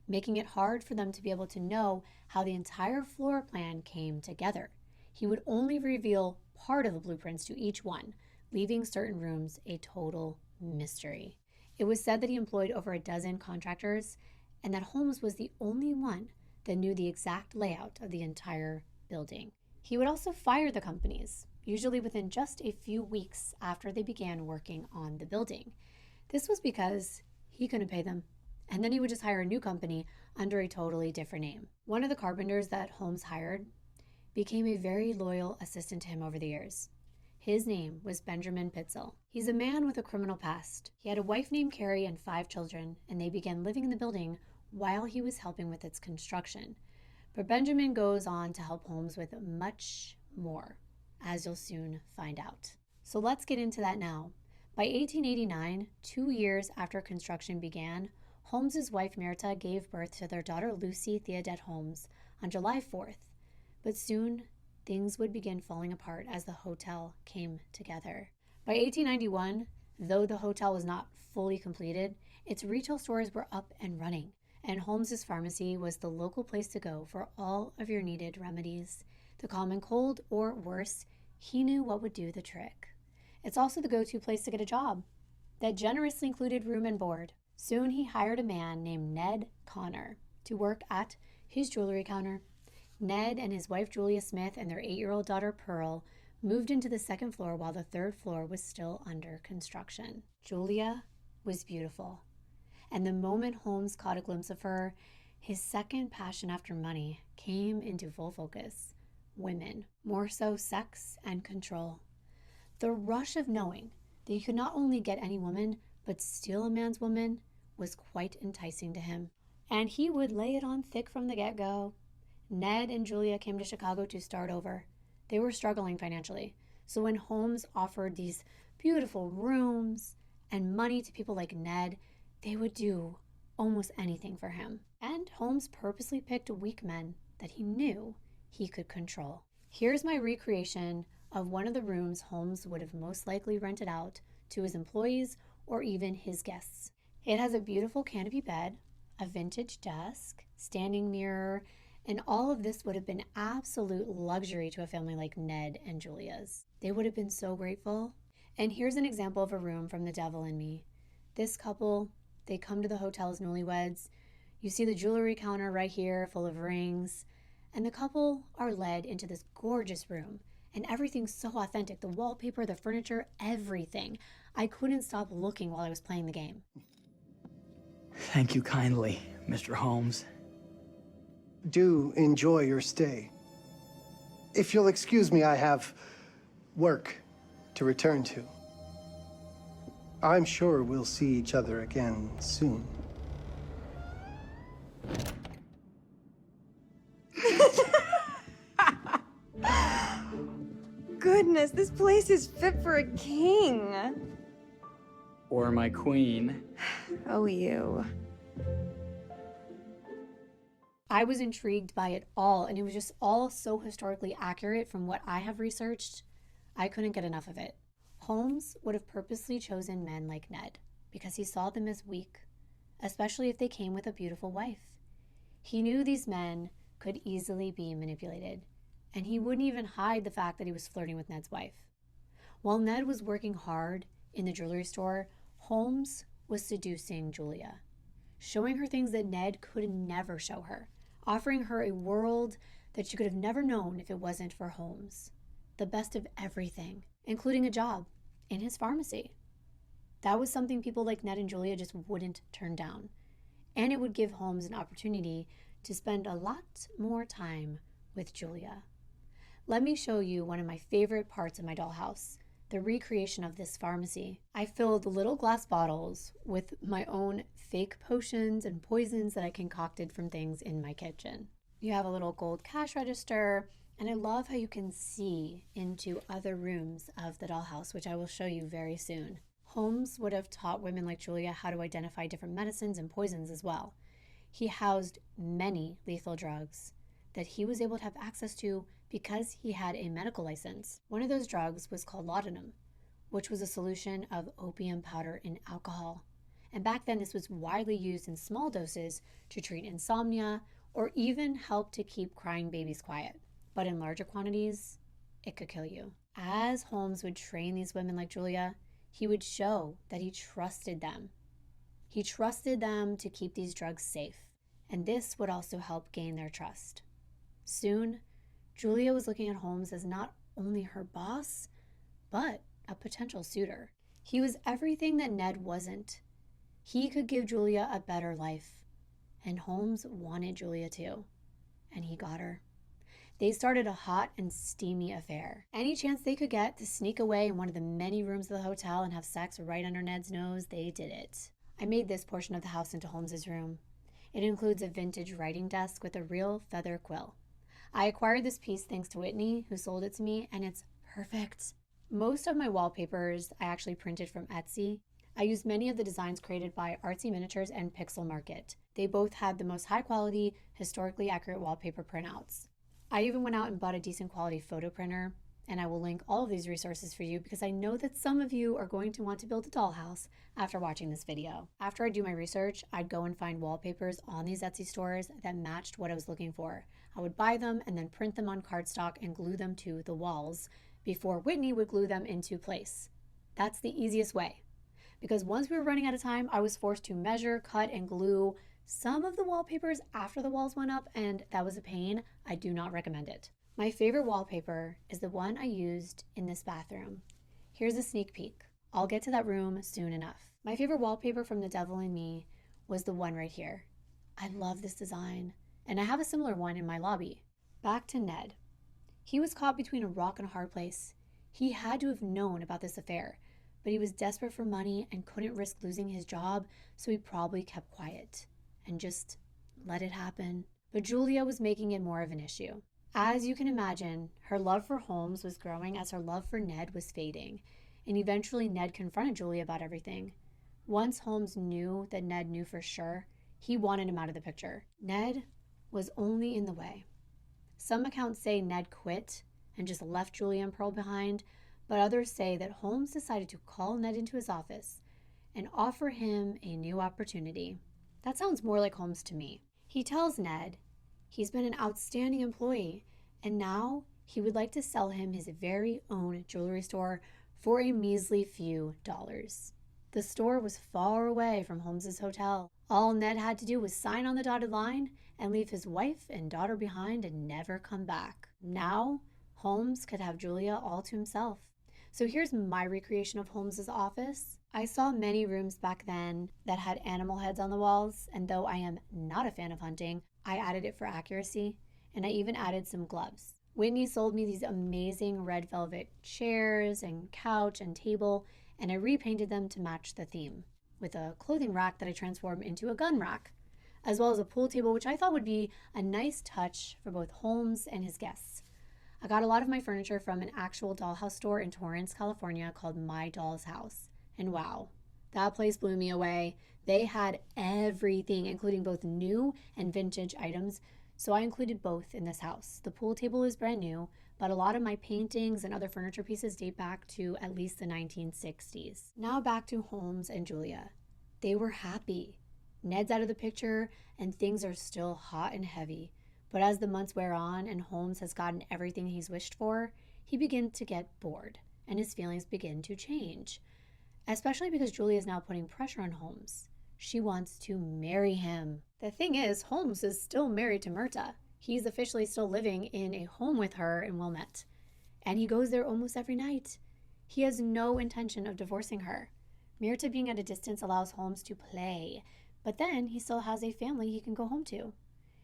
making it hard for them to be able to know how the entire floor plan came together. He would only reveal part of the blueprints to each one, leaving certain rooms a total mystery. It was said that he employed over a dozen contractors and that Holmes was the only one that knew the exact layout of the entire building. He would also fire the companies, usually within just a few weeks after they began working on the building. This was because he couldn't pay them, and then he would just hire a new company under a totally different name. One of the carpenters that Holmes hired became a very loyal assistant to him over the years. His name was Benjamin Pitzel. He's a man with a criminal past. He had a wife named Carrie and 5 children, and they began living in the building while he was helping with its construction. But Benjamin goes on to help Holmes with much more, as you'll soon find out. So let's get into that now. By 1889, 2 years after construction began, Holmes's wife Merita gave birth to their daughter Lucy Theodette Holmes on July 4th. But soon, things would begin falling apart as the hotel came together. By 1891, though the hotel was not fully completed, its retail stores were up and running, and Holmes's pharmacy was the local place to go for all of your needed remedies. The common cold, or worse, he knew what would do the trick. It's also the go-to place to get a job that generously included room and board. Soon he hired a man named Ned Connor to work at his jewelry counter. Ned and his wife Julia Smith and their 8-year-old daughter Pearl moved into the second floor while the third floor was still under construction. Julia was beautiful, and the moment Holmes caught a glimpse of her, his second passion after money came into full focus. Women, more so sex and control. The rush of knowing that you could not only get any woman, but steal a man's woman was quite enticing to him, and he would lay it on thick from the get-go. Ned and Julia came to Chicago to start over. They were struggling financially, so when Holmes offered these beautiful rooms and money to people like Ned, they would do almost anything for him. And Holmes purposely picked weak men that he knew he could control. Here's my recreation of one of the rooms Holmes would have most likely rented out to his employees or even his guests. It has a beautiful canopy bed, a vintage desk, standing mirror, and all of this would have been absolute luxury to a family like Ned and Julia's. They would have been so grateful. And here's an example of a room from The Devil in Me. This couple, they come to the hotel as newlyweds. You see the jewelry counter right here full of rings. And the couple are led into this gorgeous room. And everything's so authentic. The wallpaper, the furniture, everything. I couldn't stop looking while I was playing the game. Thank you kindly, Mr. Holmes. Do enjoy your stay. If you'll excuse me, I have work to return to. I'm sure we'll see each other again soon. Goodness, this place is fit for a king. Or my queen. Oh, you. I was intrigued by it all, and it was just all so historically accurate from what I have researched. I couldn't get enough of it. Holmes would have purposely chosen men like Ned because he saw them as weak, especially if they came with a beautiful wife. He knew these men could easily be manipulated, and he wouldn't even hide the fact that he was flirting with Ned's wife. While Ned was working hard in the jewelry store, Holmes was seducing Julia, showing her things that Ned could never show her, offering her a world that she could have never known if it wasn't for Holmes. The best of everything, including a job in his pharmacy. That was something people like Ned and Julia just wouldn't turn down. And it would give Holmes an opportunity to spend a lot more time with Julia. Let me show you one of my favorite parts of my dollhouse, the recreation of this pharmacy. I filled little glass bottles with my own fake potions and poisons that I concocted from things in my kitchen. You have a little gold cash register, and I love how you can see into other rooms of the dollhouse, which I will show you very soon. Holmes would have taught women like Julia how to identify different medicines and poisons as well. He housed many lethal drugs that he was able to have access to because he had a medical license. One of those drugs was called laudanum, which was a solution of opium powder in alcohol. And back then, this was widely used in small doses to treat insomnia or even help to keep crying babies quiet. But in larger quantities, it could kill you. As Holmes would train these women like Julia, he would show that he trusted them. He trusted them to keep these drugs safe, and this would also help gain their trust. Soon, Julia was looking at Holmes as not only her boss, but a potential suitor. He was everything that Ned wasn't. He could give Julia a better life, and Holmes wanted Julia too, and he got her. They started a hot and steamy affair. Any chance they could get to sneak away in one of the many rooms of the hotel and have sex right under Ned's nose, they did it. I made this portion of the house into Holmes's room. It includes a vintage writing desk with a real feather quill. I acquired this piece thanks to Whitney, who sold it to me, and it's perfect. Most of my wallpapers I actually printed from Etsy. I used many of the designs created by Artsy Miniatures and Pixel Market. They both had the most high-quality, historically accurate wallpaper printouts. I even went out and bought a decent quality photo printer, and I will link all of these resources for you because I know that some of you are going to want to build a dollhouse after watching this video. After I do my research, I'd go and find wallpapers on these Etsy stores that matched what I was looking for. I would buy them and then print them on cardstock and glue them to the walls before Whitney would glue them into place. That's the easiest way. Because once we were running out of time, I was forced to measure, cut, and glue some of the wallpapers after the walls went up, and that was a pain. I do not recommend it. My favorite wallpaper is the one I used in this bathroom. Here's a sneak peek. I'll get to that room soon enough. My favorite wallpaper from The Devil in Me was the one right here. I love this design, and I have a similar one in my lobby. Back to Ned. He was caught between a rock and a hard place. He had to have known about this affair, but he was desperate for money and couldn't risk losing his job, so he probably kept quiet and just let it happen. But Julia was making it more of an issue. As you can imagine, her love for Holmes was growing as her love for Ned was fading, and eventually Ned confronted Julia about everything. Once Holmes knew that Ned knew for sure, he wanted him out of the picture. Ned was only in the way. Some accounts say Ned quit and just left Julia and Pearl behind, but others say that Holmes decided to call Ned into his office and offer him a new opportunity. That sounds more like Holmes to me. He tells Ned he's been an outstanding employee, and now he would like to sell him his very own jewelry store for a measly few dollars. The store was far away from Holmes's hotel. All Ned had to do was sign on the dotted line and leave his wife and daughter behind and never come back. Now, Holmes could have Julia all to himself. So here's my recreation of Holmes's office. I saw many rooms back then that had animal heads on the walls, and though I am not a fan of hunting, I added it for accuracy, and I even added some gloves. Whitney sold me these amazing red velvet chairs and couch and table, and I repainted them to match the theme, with a clothing rack that I transformed into a gun rack, as well as a pool table, which I thought would be a nice touch for both Holmes and his guests. I got a lot of my furniture from an actual dollhouse store in Torrance, California called My Doll's House. And wow, That place blew me away. They had everything, including both new and vintage items, so I included both in this house. The pool table is brand new, but a lot of my paintings and other furniture pieces date back to at least the 1960s. Now back to Holmes and Julia. They were happy. Ned's out of the picture, and things are still hot and heavy. But as the months wear on and Holmes has gotten everything he's wished for, he begins to get bored, and his feelings begin to change. Especially because Julia is now putting pressure on Holmes. She wants to marry him. The thing is, Holmes is still married to Myrta. He's officially still living in a home with her in Wilmette. And he goes there almost every night. He has no intention of divorcing her. Myrta being at a distance allows Holmes to play, but then he still has a family he can go home to.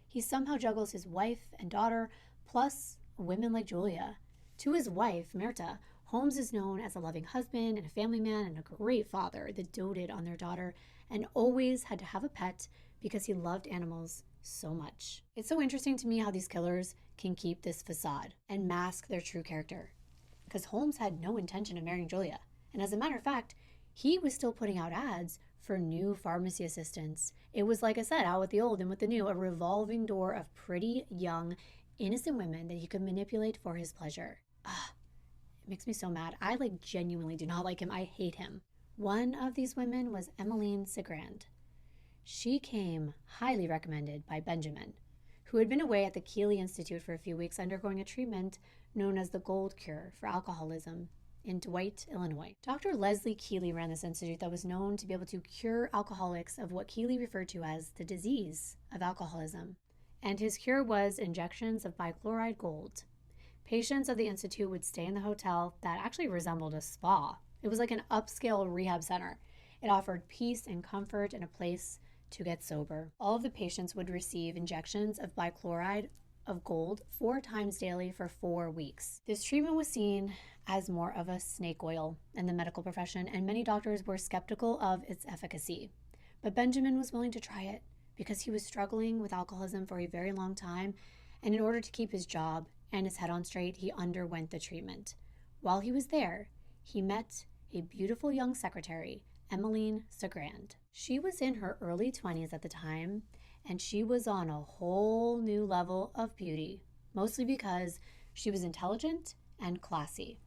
He somehow juggles his wife and daughter, plus women like Julia. To his wife, Myrta, Holmes is known as a loving husband and a family man and a great father that doted on their daughter and always had to have a pet because he loved animals so much. It's so interesting to me how these killers can keep this facade and mask their true character. Because Holmes had no intention of marrying Julia. And as a matter of fact, he was still putting out ads for new pharmacy assistants. It was, like I said, out with the old and with the new, a revolving door of pretty, young, innocent women that he could manipulate for his pleasure. It makes me so mad. I genuinely do not like him. I hate him. One of these women was Emmeline Cigrand. She came highly recommended by Benjamin, who had been away at the Keeley Institute for a few weeks undergoing a treatment known as the Gold Cure for alcoholism in Dwight, Illinois. Dr. Leslie Keeley ran this institute that was known to be able to cure alcoholics of what Keeley referred to as the disease of alcoholism. And his cure was injections of bichloride gold. Patients of the institute would stay in the hotel that actually resembled a spa. It was like an upscale rehab center. It offered peace and comfort and a place to get sober. All of the patients would receive injections of bichloride of gold 4 times daily for 4 weeks. This treatment was seen as more of a snake oil in the medical profession, and many doctors were skeptical of its efficacy. But Benjamin was willing to try it because he was struggling with alcoholism for a very long time, and in order to keep his job and his head on straight, he underwent the treatment. While he was there, he met a beautiful young secretary, Emmeline Cigrand. She was in her early 20s at the time, and she was on a whole new level of beauty, mostly because she was intelligent and classy.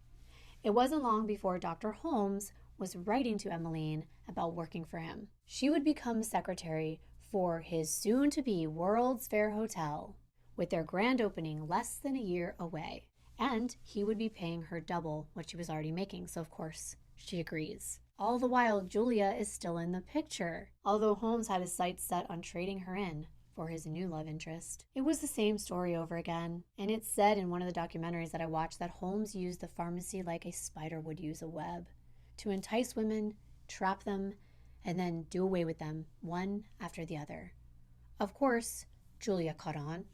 It wasn't long before Dr. Holmes was writing to Emmeline about working for him. She would become secretary for his soon-to-be World's Fair Hotel, with their grand opening less than a year away. And he would be paying her double what she was already making, so of course she agrees. All the while, Julia is still in the picture, although Holmes had his sights set on trading her in for his new love interest. It was the same story over again, and it's said in one of the documentaries that I watched that Holmes used the pharmacy like a spider would use a web, to entice women, trap them, and then do away with them, one after the other. Of course, Julia caught on.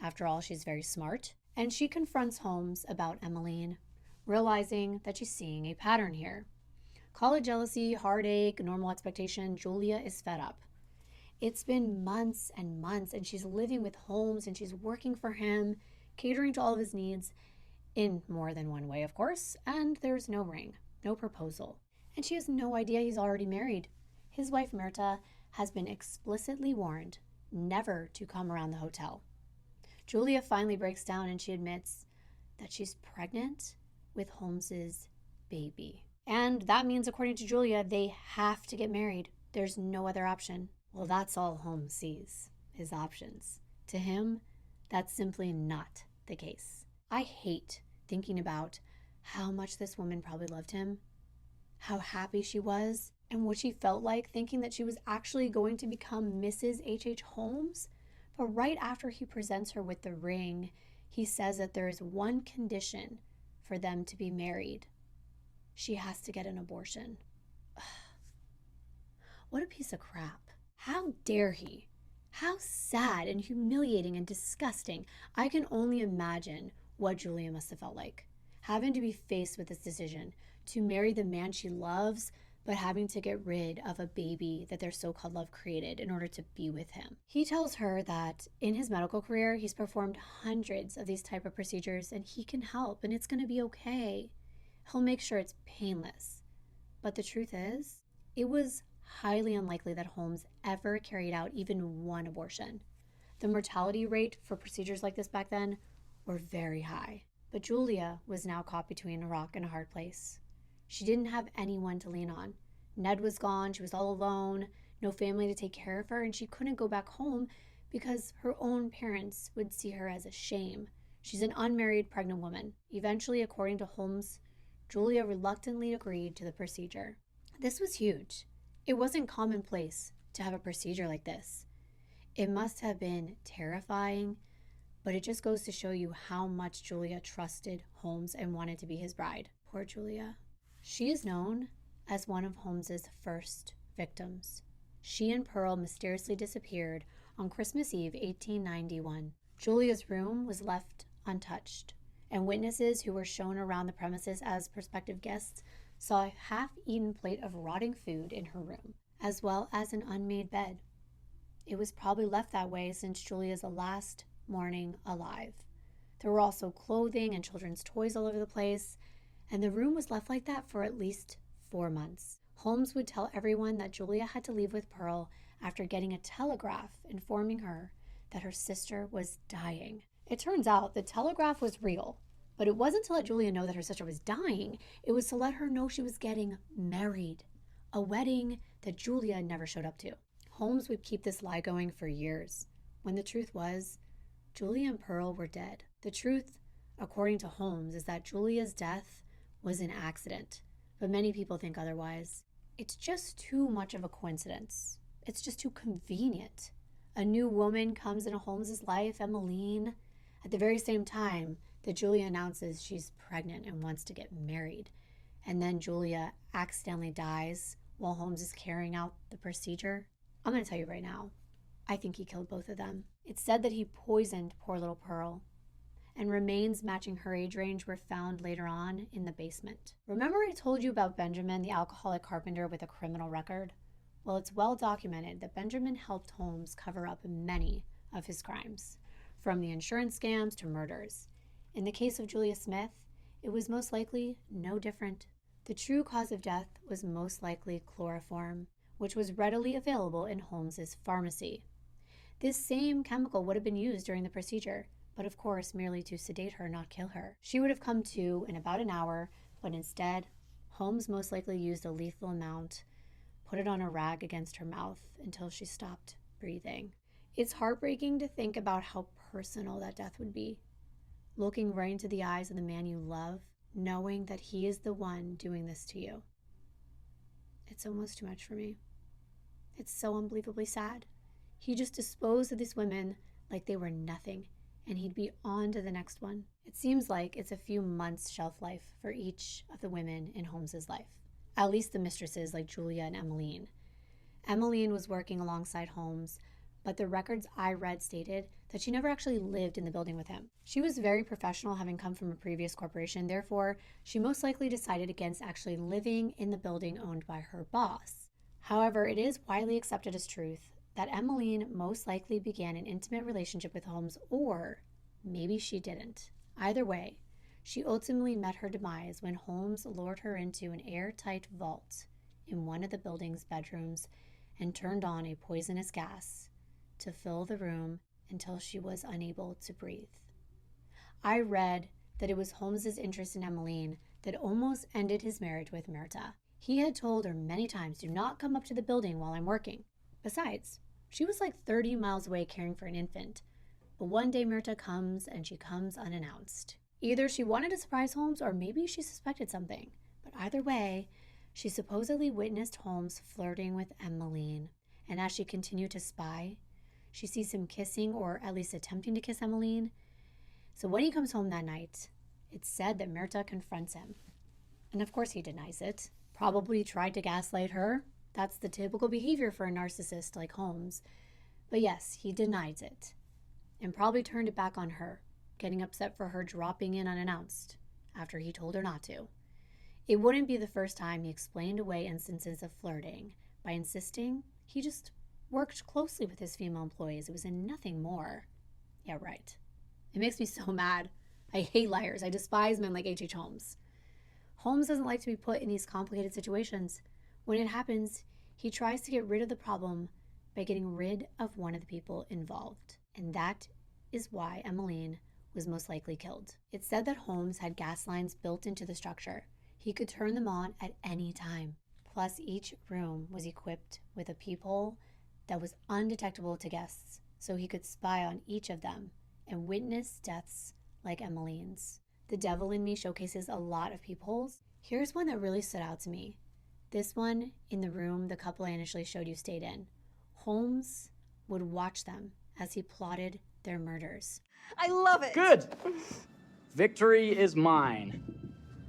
After all, she's very smart, and she confronts Holmes about Emmeline, realizing that she's seeing a pattern here. Call it jealousy, heartache, normal expectation, Julia is fed up. It's been months and months, and she's living with Holmes, and she's working for him, catering to all of his needs, in more than one way, of course, and there's no ring, no proposal. And she has no idea he's already married. His wife, Myrta, has been explicitly warned never to come around the hotel. Julia finally breaks down, and she admits that she's pregnant with Holmes's baby. And that means, according to Julia, they have to get married. There's no other option. Well, that's all Holmes sees, his options. To him, that's simply not the case. I hate thinking about how much this woman probably loved him, how happy she was, and what she felt like thinking that she was actually going to become Mrs. H.H. Holmes. But right after he presents her with the ring, he says that there is one condition for them to be married. She has to get an abortion. What a piece of crap. How dare he? How sad and humiliating and disgusting. I can only imagine what Julia must have felt like, having to be faced with this decision to marry the man she loves, but having to get rid of a baby that their so-called love created in order to be with him. He tells her that in his medical career, he's performed hundreds of these type of procedures, and he can help, and it's going to be okay. He'll make sure it's painless. But the truth is, It was highly unlikely that Holmes ever carried out even one abortion. The mortality rate for procedures like this back then were very high. But Julia was now caught between a rock and a hard place. She didn't have anyone to lean on. Ned was gone, she was all alone, no family to take care of her, and she couldn't go back home because her own parents would see her as a shame. She's an unmarried pregnant woman. Eventually, according to Holmes, Julia reluctantly agreed to the procedure. This was huge. It wasn't commonplace to have a procedure like this. It must have been terrifying, but it just goes to show you how much Julia trusted Holmes and wanted to be his bride. Poor Julia. She is known as one of Holmes's first victims. She and Pearl mysteriously disappeared on Christmas Eve, 1891. Julia's room was left untouched, and witnesses who were shown around the premises as prospective guests saw a half-eaten plate of rotting food in her room, as well as an unmade bed. It was probably left that way since Julia's last morning alive. There were also clothing and children's toys all over the place, and the room was left like that for at least 4 months. Holmes would tell everyone that Julia had to leave with Pearl after getting a telegraph informing her that her sister was dying. It turns out the telegraph was real, but it wasn't to let Julia know that her sister was dying. It was to let her know she was getting married, a wedding that Julia never showed up to. Holmes would keep this lie going for years, when the truth was, Julia and Pearl were dead. The truth, according to Holmes, is that Julia's death was an accident, but many people think otherwise. It's just too much of a coincidence. It's just too convenient. A new woman comes into Holmes's life, Emmeline, at the very same time that Julia announces she's pregnant and wants to get married. And then Julia accidentally dies while Holmes is carrying out the procedure. I'm going to tell you right now, I think he killed both of them. It's said that he poisoned poor little Pearl, and remains matching her age range were found later on in the basement. Remember I told you about Benjamin, the alcoholic carpenter with a criminal record? Well, it's well documented that Benjamin helped Holmes cover up many of his crimes, from the insurance scams to murders. In the case of Julia Smith, it was most likely no different. The true cause of death was most likely chloroform, which was readily available in Holmes's pharmacy. This same chemical would have been used during the procedure, but of course merely to sedate her, not kill her. She would have come to in about an hour, but instead, Holmes most likely used a lethal amount, put it on a rag against her mouth until she stopped breathing. It's heartbreaking to think about how personal that death would be. Looking right into the eyes of the man you love, knowing that he is the one doing this to you. It's almost too much for me. It's so unbelievably sad. He just disposed of these women like they were nothing, and he'd be on to the next one. It seems like it's a few months shelf life for each of the women in Holmes's life, at least the mistresses like Julia and Emmeline. Emmeline was working alongside Holmes, but the records I read stated that she never actually lived in the building with him. She was very professional, having come from a previous corporation, therefore she most likely decided against actually living in the building owned by her boss. However, it is widely accepted as truth that Emmeline most likely began an intimate relationship with Holmes, or maybe she didn't. Either way, she ultimately met her demise when Holmes lured her into an airtight vault in one of the building's bedrooms and turned on a poisonous gas to fill the room until she was unable to breathe. I read that it was Holmes's interest in Emmeline that almost ended his marriage with Myrta. He had told her many times, "Do not come up to the building while I'm working." Besides, she was like 30 miles away caring for an infant. But one day Myrta comes, and she comes unannounced. Either she wanted to surprise Holmes, or maybe she suspected something. But either way, she supposedly witnessed Holmes flirting with Emmeline. And as she continued to spy, she sees him kissing, or at least attempting to kiss, Emmeline. So when he comes home that night, it's said that Myrta confronts him. And of course he denies it. Probably tried to gaslight her. That's the typical behavior for a narcissist like Holmes. But yes, he denies it. And probably turned it back on her, getting upset for her dropping in unannounced after he told her not to. It wouldn't be the first time he explained away instances of flirting by insisting he just worked closely with his female employees. It was in nothing more. Yeah, right. It makes me so mad. I hate liars. I despise men like H.H. Holmes. Holmes doesn't like to be put in these complicated situations. When it happens, He tries to get rid of the problem by getting rid of one of the people involved. And that is why Emmeline was most likely killed. It's said that Holmes had gas lines built into the structure. He could turn them on at any time. Plus, each room was equipped with a peephole that was undetectable to guests, so he could spy on each of them and witness deaths like Emmeline's. The Devil in Me showcases a lot of peepholes. Here's one that really stood out to me. This one in the room the couple I initially showed you stayed in. Holmes would watch them as he plotted their murders. I love it. Good! Victory is mine.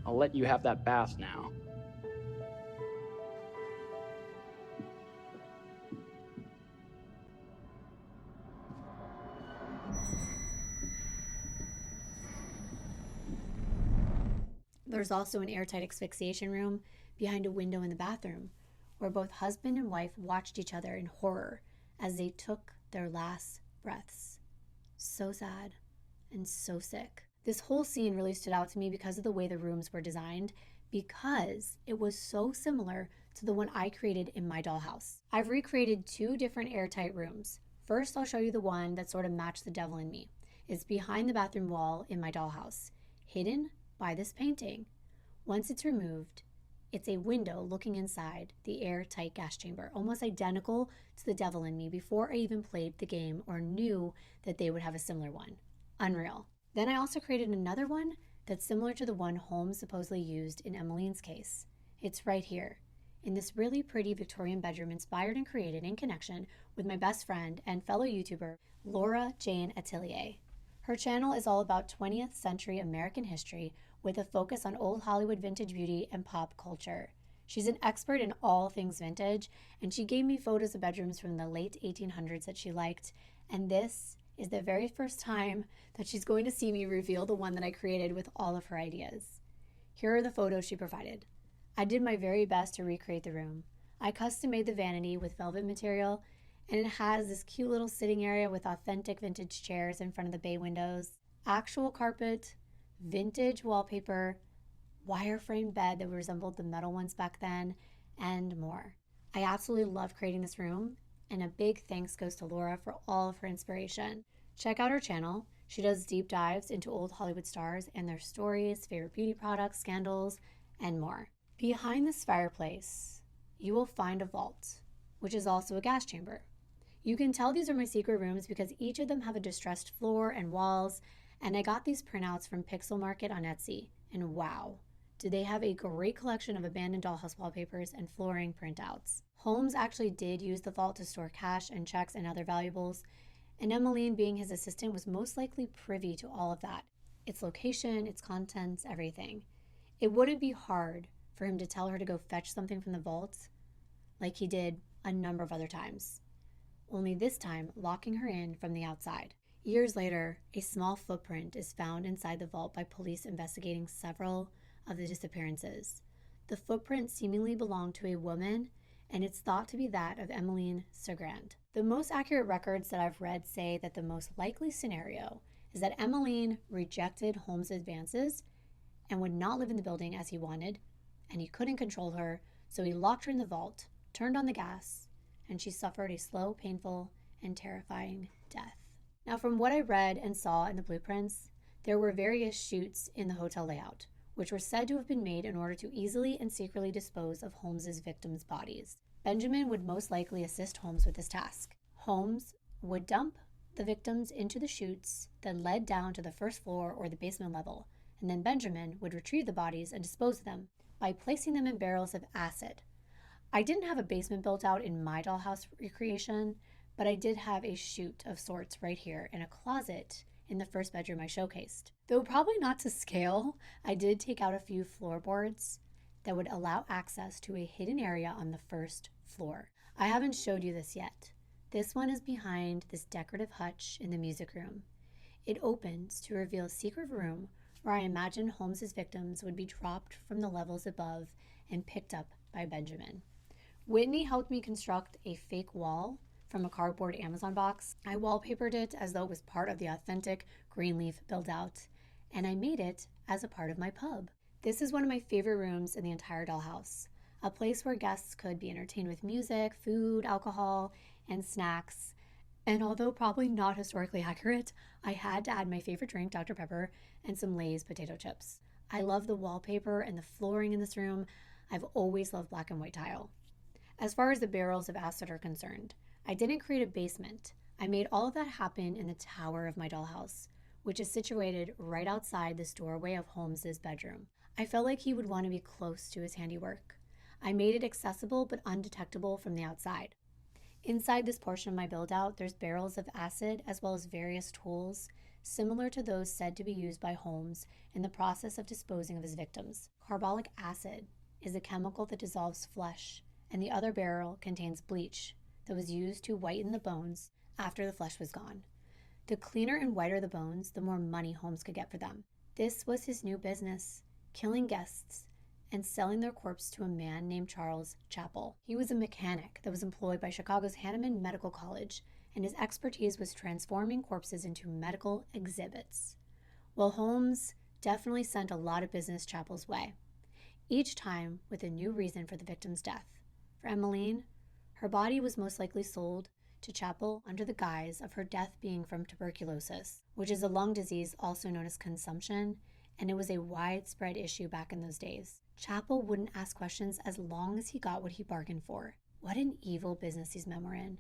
I'll let you have that bath now. There's also an airtight asphyxiation room behind a window in the bathroom, where both husband and wife watched each other in horror as they took their last breaths. So sad and so sick. This whole scene really stood out to me because of the way the rooms were designed, because it was so similar to the one I created in my dollhouse. I've recreated 2 different airtight rooms. First, I'll show you the one that sort of matched the Devil in Me. It's behind the bathroom wall in my dollhouse, hidden by this painting. Once it's removed, it's a window looking inside the airtight gas chamber, almost identical to the Devil in Me before I even played the game or knew that they would have a similar one. Unreal. Then I also created another one that's similar to the one Holmes supposedly used in Emmeline's case. It's right here, in this really pretty Victorian bedroom inspired and created in connection with my best friend and fellow YouTuber, Laura Jane Atelier. Her channel is all about 20th century American history with a focus on old Hollywood vintage beauty and pop culture. She's an expert in all things vintage, and she gave me photos of bedrooms from the late 1800s that she liked, and this is the very first time that she's going to see me reveal the one that I created with all of her ideas. Here are the photos she provided. I did my very best to recreate the room. I custom made the vanity with velvet material, and it has this cute little sitting area with authentic vintage chairs in front of the bay windows, actual carpet, vintage wallpaper, wireframe bed that resembled the metal ones back then, and more. I absolutely love creating this room, and a big thanks goes to Laura for all of her inspiration. Check out her channel. She does deep dives into old Hollywood stars and their stories, favorite beauty products, scandals, and more. Behind this fireplace, you will find a vault, which is also a gas chamber. You can tell these are my secret rooms because each of them have a distressed floor and walls, and I got these printouts from Pixel Market on Etsy, and wow, do they have a great collection of abandoned dollhouse wallpapers and flooring printouts. Holmes actually did use the vault to store cash and checks and other valuables, and Emmeline, being his assistant, was most likely privy to all of that. Its location, its contents, everything. It wouldn't be hard for him to tell her to go fetch something from the vault, like he did a number of other times, only this time locking her in from the outside. Years later, a small footprint is found inside the vault by police investigating several of the disappearances. The footprint seemingly belonged to a woman, and it's thought to be that of Emmeline Segrand. The most accurate records that I've read say that the most likely scenario is that Emmeline rejected Holmes' advances and would not live in the building as he wanted, and he couldn't control her, so he locked her in the vault, turned on the gas, and she suffered a slow, painful, and terrifying death. Now, from what I read and saw in the blueprints, there were various chutes in the hotel layout, which were said to have been made in order to easily and secretly dispose of Holmes' victims' bodies. Benjamin would most likely assist Holmes with this task. Holmes would dump the victims into the chutes that led down to the first floor or the basement level, and then Benjamin would retrieve the bodies and dispose of them by placing them in barrels of acid. I didn't have a basement built out in my dollhouse recreation, but I did have a chute of sorts right here in a closet in the first bedroom I showcased. Though probably not to scale, I did take out a few floorboards that would allow access to a hidden area on the first floor. I haven't showed you this yet. This one is behind this decorative hutch in the music room. It opens to reveal a secret room where I imagine Holmes' victims would be dropped from the levels above and picked up by Benjamin. Whitney helped me construct a fake wall from a cardboard Amazon box. I wallpapered it as though it was part of the authentic green leaf build-out, and I made it as a part of my pub. This is one of my favorite rooms in the entire dollhouse. a place where guests could be entertained with music, food, alcohol, and snacks. And although probably not historically accurate, I had to add my favorite drink, Dr. Pepper, and some Lay's potato chips. I love the wallpaper and the flooring in this room. I've always loved black and white tile. As far as the barrels of acid are concerned, I didn't create a basement. I made all of that happen in the tower of my dollhouse, which is situated right outside this doorway of Holmes's bedroom. I felt like he would want to be close to his handiwork. I made it accessible but undetectable from the outside. Inside this portion of my build-out, there's barrels of acid as well as various tools similar to those said to be used by Holmes in the process of disposing of his victims. Carbolic acid is a chemical that dissolves flesh, and the other barrel contains bleach that was used to whiten the bones after the flesh was gone. The cleaner and whiter the bones, the more money Holmes could get for them. This was his new business, killing guests and selling their corpse to a man named Charles Chappell. He was a mechanic that was employed by Chicago's Hahnemann Medical College, and his expertise was transforming corpses into medical exhibits. Well, Holmes definitely sent a lot of business Chappell's way, each time with a new reason for the victim's death. For Emmeline, her body was most likely sold to Chappell under the guise of her death being from tuberculosis, which is a lung disease also known as consumption, and it was a widespread issue back in those days. Chappell wouldn't ask questions as long as he got what he bargained for. What an evil business these men were in.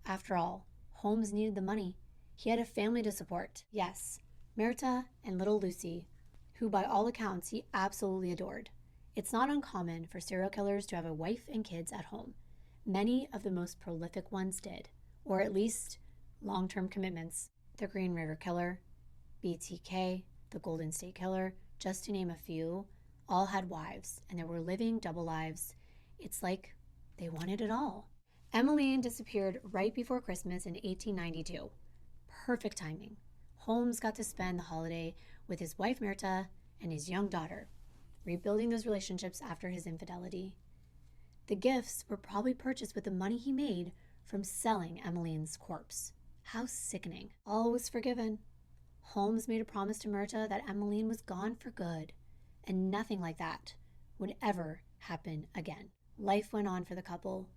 After all, Holmes needed the money. He had a family to support. Yes, Myrta and little Lucy, who by all accounts he absolutely adored. It's not uncommon for serial killers to have a wife and kids at home. Many of the most prolific ones did, or at least long-term commitments. The Green River Killer, BTK, the Golden State Killer, just to name a few, all had wives, and they were living double lives. It's like they wanted it all. Emmeline disappeared right before Christmas in 1892. Perfect timing. Holmes got to spend the holiday with his wife Myrta and his young daughter, rebuilding those relationships after his infidelity. The gifts were probably purchased with the money he made from selling Emmeline's corpse. How sickening. All was forgiven. Holmes made a promise to Myrta that Emmeline was gone for good, and nothing like that would ever happen again. Life went on for the couple,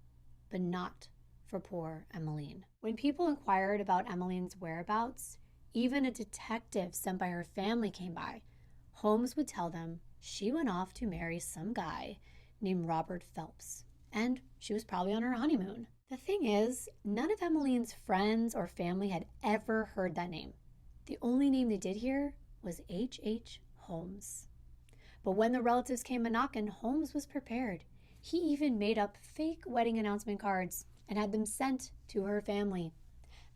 but not for poor Emmeline. When people inquired about Emmeline's whereabouts, even a detective sent by her family came by. Holmes would tell them she went off to marry some guy named Robert Phelps, and she was probably on her honeymoon. The thing is, none of Emmeline's friends or family had ever heard that name. The only name they did hear was H.H. Holmes. But when the relatives came a-knockin', Holmes was prepared. He even made up fake wedding announcement cards and had them sent to her family.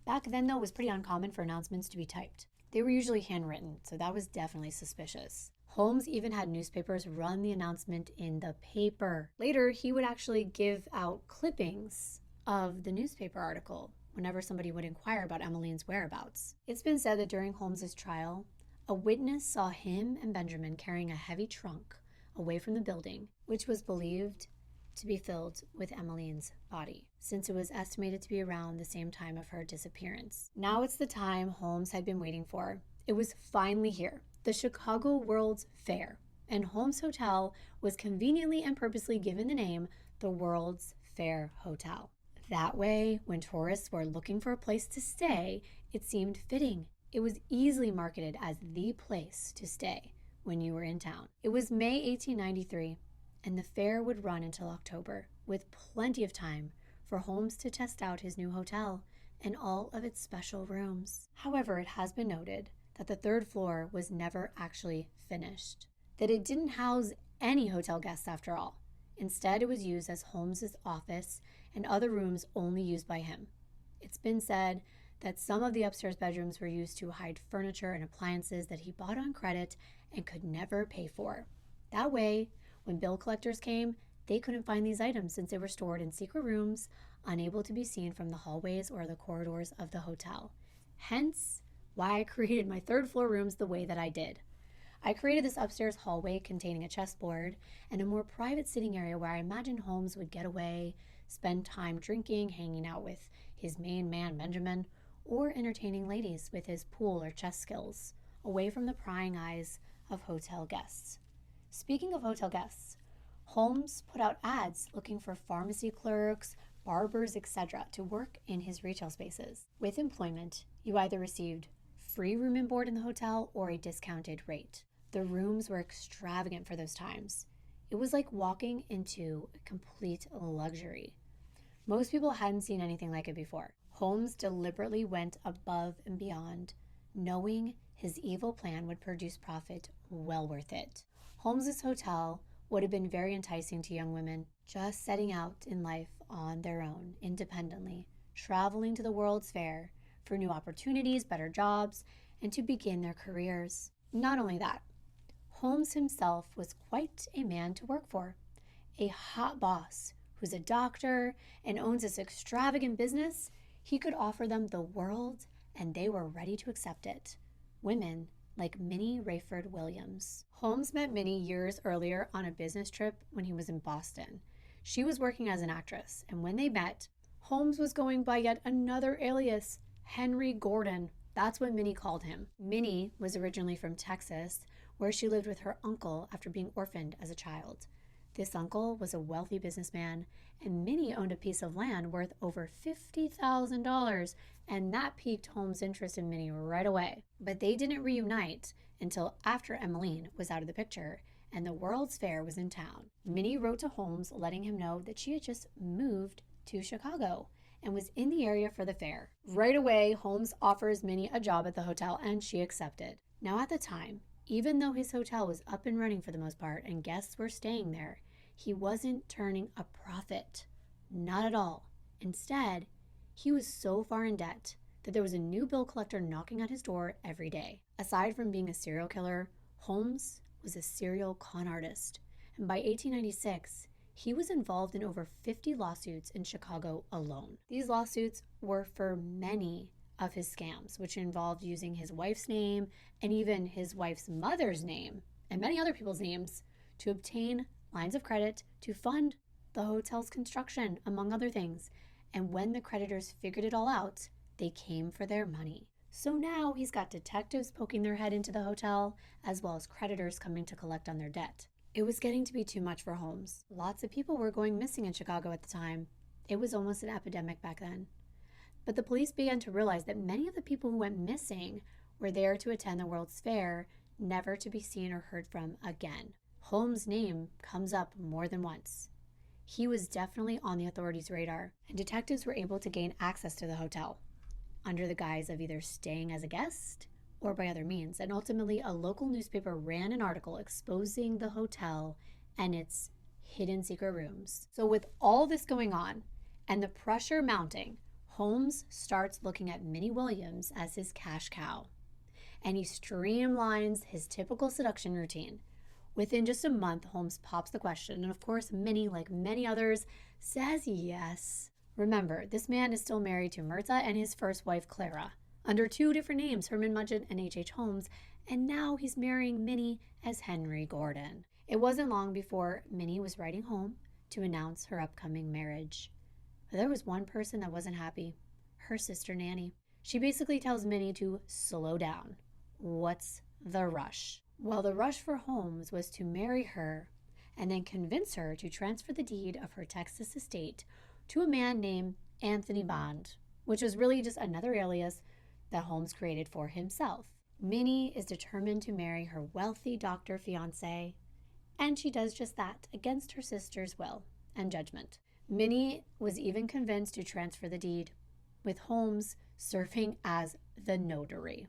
Back then, though, it was pretty uncommon for announcements to be typed. They were usually handwritten, so that was definitely suspicious. Holmes even had newspapers run the announcement in the paper. Later, he would actually give out clippings of the newspaper article whenever somebody would inquire about Emmeline's whereabouts. It's been said that during Holmes's trial, a witness saw him and Benjamin carrying a heavy trunk away from the building, which was believed to be filled with Emmeline's body, since it was estimated to be around the same time of her disappearance. Now it's the time Holmes had been waiting for. It was finally here, the Chicago World's Fair, and Holmes Hotel was conveniently and purposely given the name the World's Fair Hotel. That way, when tourists were looking for a place to stay, it seemed fitting. It was easily marketed as the place to stay when you were in town. It was May 1893, and the fair would run until October, with plenty of time for Holmes to test out his new hotel and all of its special rooms. However, it has been noted that the third floor was never actually finished, that it didn't house any hotel guests after all. Instead, it was used as Holmes's office and other rooms only used by him. It's been said that some of the upstairs bedrooms were used to hide furniture and appliances that he bought on credit and could never pay for. That way, when bill collectors came, they couldn't find these items since they were stored in secret rooms, unable to be seen from the hallways or the corridors of the hotel. Hence, why I created my third floor rooms the way that I did. I created this upstairs hallway containing a chessboard and a more private sitting area where I imagined Holmes would get away, spend time drinking, hanging out with his main man, Benjamin, or entertaining ladies with his pool or chess skills, away from the prying eyes of hotel guests. Speaking of hotel guests, Holmes put out ads looking for pharmacy clerks, barbers, etc. to work in his retail spaces. With employment, you either received free room and board in the hotel or a discounted rate. The rooms were extravagant for those times. It was like walking into complete luxury. Most people hadn't seen anything like it before. Holmes deliberately went above and beyond, knowing his evil plan would produce profit well worth it. Holmes's hotel would have been very enticing to young women just setting out in life on their own, independently, traveling to the World's Fair for new opportunities, better jobs, and to begin their careers. Not only that, Holmes himself was quite a man to work for, a hot boss who's a doctor and owns this extravagant business. He could offer them the world and they were ready to accept it. Women like Mini Rayford Williams. Holmes met Mini years earlier on a business trip when he was in Boston. She was working as an actress, and when they met, Holmes was going by yet another alias, Henry Gordon. That's what Mini called him. Mini was originally from Texas, where she lived with her uncle after being orphaned as a child. This uncle was a wealthy businessman, and Mini owned a piece of land worth over $50,000, and that piqued Holmes' interest in Mini right away. But they didn't reunite until after Emmeline was out of the picture and the World's Fair was in town. Mini wrote to Holmes letting him know that she had just moved to Chicago and was in the area for the fair. Right away, Holmes offers Mini a job at the hotel and she accepted. Now at the time, even though his hotel was up and running for the most part and guests were staying there, he wasn't turning a profit. Not at all. Instead, he was so far in debt that there was a new bill collector knocking on his door every day. Aside from being a serial killer, Holmes was a serial con artist. And by 1896, he was involved in over 50 lawsuits in Chicago alone. These lawsuits were for many of his scams, which involved using his wife's name and even his wife's mother's name and many other people's names to obtain lines of credit to fund the hotel's construction, among other things. And when the creditors figured it all out, they came for their money. So now he's got detectives poking their head into the hotel, as well as creditors coming to collect on their debt. It was getting to be too much for Holmes. Lots of people were going missing in Chicago at the time. It was almost an epidemic back then. But the police began to realize that many of the people who went missing were there to attend the World's Fair, never to be seen or heard from again. Holmes' name comes up more than once. He was definitely on the authorities' radar, and detectives were able to gain access to the hotel under the guise of either staying as a guest or by other means. And ultimately, a local newspaper ran an article exposing the hotel and its hidden secret rooms. So with all this going on and the pressure mounting, Holmes starts looking at Mini Williams as his cash cow. And he streamlines his typical seduction routine. Within just a month, Holmes pops the question, and of course, Mini, like many others, says yes. Remember, this man is still married to Myrta and his first wife, Clara, under two different names, Herman Mudgett and H.H. Holmes, and now he's marrying Mini as Henry Gordon. It wasn't long before Mini was writing home to announce her upcoming marriage. But there was one person that wasn't happy, her sister Nanny. She basically tells Mini to slow down. What's the rush? Well, the rush for Holmes was to marry her and then convince her to transfer the deed of her Texas estate to a man named Anthony Bond, which was really just another alias that Holmes created for himself. Mini is determined to marry her wealthy doctor fiancé, and she does just that against her sister's will and judgment. Mini was even convinced to transfer the deed, with Holmes serving as the notary.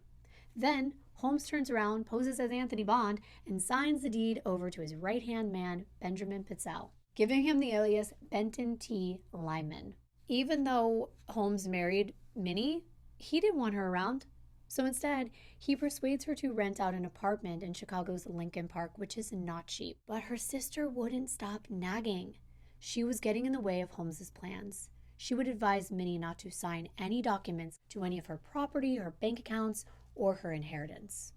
Then Holmes turns around, poses as Anthony Bond, and signs the deed over to his right-hand man, Benjamin Pitzel, giving him the alias Benton T. Lyman. Even though Holmes married Mini, he didn't want her around. So instead, he persuades her to rent out an apartment in Chicago's Lincoln Park, which is not cheap. But her sister wouldn't stop nagging. She was getting in the way of Holmes's plans. She would advise Mini not to sign any documents to any of her property, her bank accounts, or her inheritance.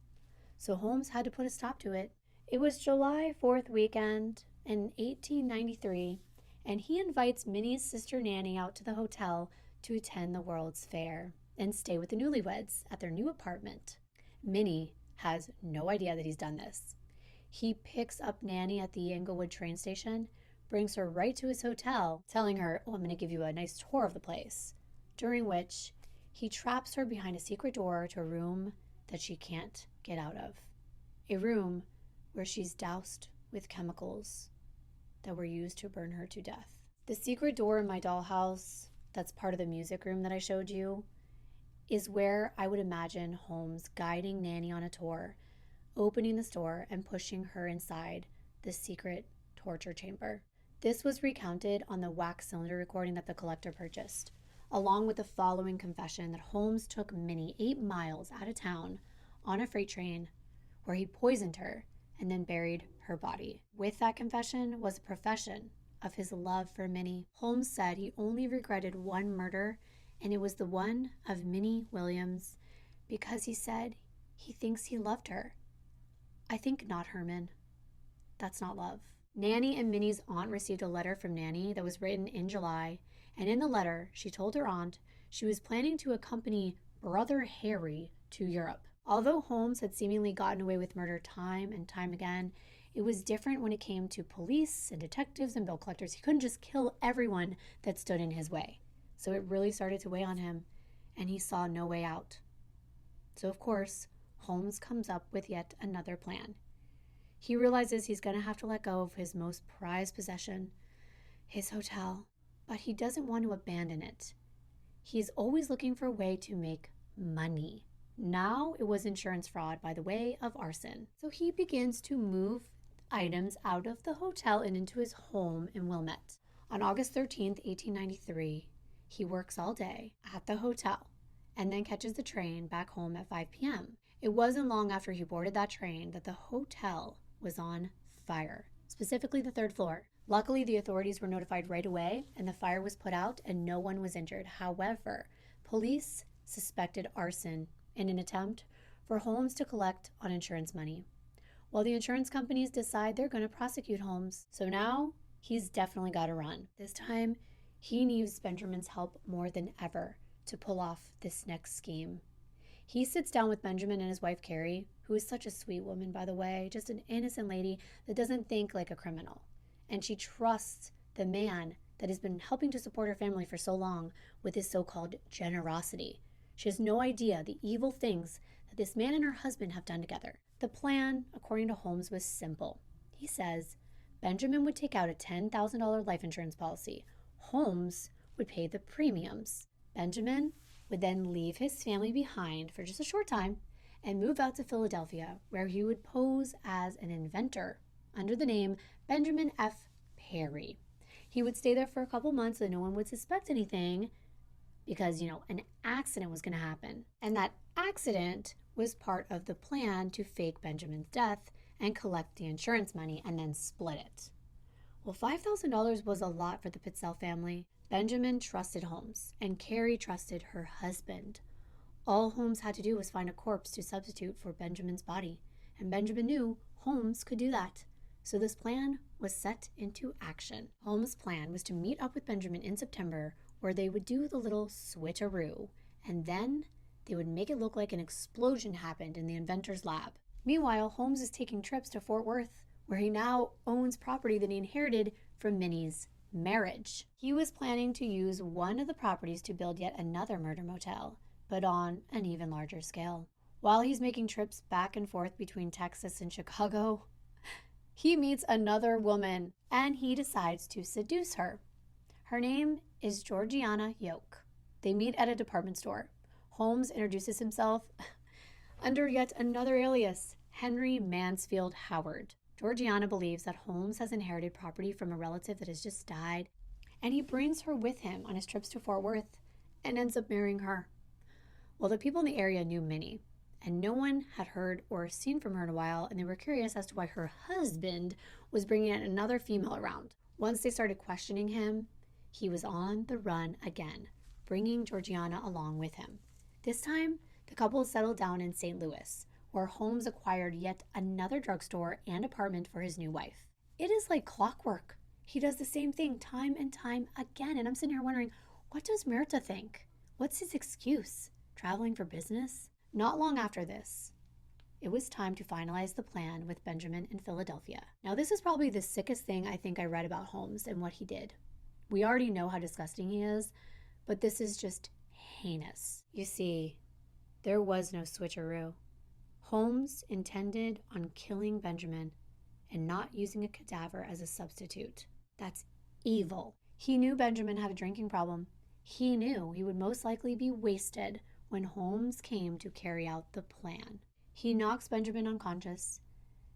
So Holmes had to put a stop to it. It was July 4th weekend in 1893, and he invites Mini's sister Nanny out to the hotel to attend the World's Fair and stay with the newlyweds at their new apartment. Mini has no idea that he's done this. He picks up Nanny at the Inglewood train station, brings her right to his hotel, telling her, "Oh, I'm going to give you a nice tour of the place," during which he traps her behind a secret door to a room that she can't get out of. A room where she's doused with chemicals that were used to burn her to death. The secret door in my dollhouse, that's part of the music room that I showed you, is where I would imagine Holmes guiding Nanny on a tour, opening the door and pushing her inside the secret torture chamber. This was recounted on the wax cylinder recording that the collector purchased, along with the following confession that Holmes took Minnie 8 miles out of town on a freight train where he poisoned her and then buried her body. With that confession was a profession of his love for Minnie. Holmes said he only regretted one murder, and it was the one of Minnie Williams, because he said he thinks he loved her. I think not, Herman. That's not love. Nanny and Minnie's aunt received a letter from Nanny that was written in July, and in the letter, she told her aunt she was planning to accompany Brother Harry to Europe. Although Holmes had seemingly gotten away with murder time and time again, it was different when it came to police and detectives and bill collectors. He couldn't just kill everyone that stood in his way. So it really started to weigh on him, and he saw no way out. So of course, Holmes comes up with yet another plan. He realizes he's going to have to let go of his most prized possession, his hotel, but he doesn't want to abandon it. He's always looking for a way to make money. Now it was insurance fraud by the way of arson. So he begins to move items out of the hotel and into his home in Wilmette. On August 13th, 1893, he works all day at the hotel and then catches the train back home at 5 p.m. It wasn't long after he boarded that train that the hotel was on fire, specifically the 3rd floor. Luckily, the authorities were notified right away and the fire was put out and no one was injured. However, police suspected arson in an attempt for Holmes to collect on insurance money. Well, the insurance companies decide they're going to prosecute Holmes. So now he's definitely got to run. This time, he needs Benjamin's help more than ever to pull off this next scheme. He sits down with Benjamin and his wife Carrie, who is such a sweet woman, by the way, just an innocent lady that doesn't think like a criminal. And she trusts the man that has been helping to support her family for so long with his so-called generosity. She has no idea the evil things that this man and her husband have done together. The plan, according to Holmes, was simple. He says Benjamin would take out a $10,000 life insurance policy. Holmes would pay the premiums. Benjamin would then leave his family behind for just a short time and move out to Philadelphia, where he would pose as an inventor under the name Benjamin F. Perry. He would stay there for a couple months so no one would suspect anything because, an accident was going to happen. And that accident was part of the plan to fake Benjamin's death and collect the insurance money and then split it. Well, $5,000 was a lot for the Pitzel family. Benjamin trusted Holmes, and Carrie trusted her husband. All Holmes had to do was find a corpse to substitute for Benjamin's body, and Benjamin knew Holmes could do that. So this plan was set into action. Holmes' plan was to meet up with Benjamin in September, where they would do the little switcheroo, and then they would make it look like an explosion happened in the inventor's lab. Meanwhile, Holmes is taking trips to Fort Worth, where he now owns property that he inherited from Minnie's marriage. He was planning to use one of the properties to build yet another murder motel, but on an even larger scale. While he's making trips back and forth between Texas and Chicago, he meets another woman and he decides to seduce her. Her name is Georgiana Yoke. They meet at a department store. Holmes introduces himself under yet another alias, Henry Mansfield Howard. Georgiana believes that Holmes has inherited property from a relative that has just died, and he brings her with him on his trips to Fort Worth and ends up marrying her. Well, the people in the area knew Minnie, and no one had heard or seen from her in a while, and they were curious as to why her husband was bringing another female around. Once they started questioning him, he was on the run again, bringing Georgiana along with him. This time, the couple settled down in St. Louis, where Holmes acquired yet another drugstore and apartment for his new wife. It is like clockwork. He does the same thing time and time again, and I'm sitting here wondering, what does Myrta think? What's his excuse? Traveling for business? Not long after this, It was time to finalize the plan with Benjamin in Philadelphia. Now, this is probably the sickest thing I think I read about Holmes and what he did. We already know how disgusting he is, but this is just heinous. You see, there was no switcheroo. Holmes intended on killing Benjamin and not using a cadaver as a substitute. That's evil. He knew Benjamin had a drinking problem. He knew he would most likely be wasted when Holmes came to carry out the plan. He knocks Benjamin unconscious.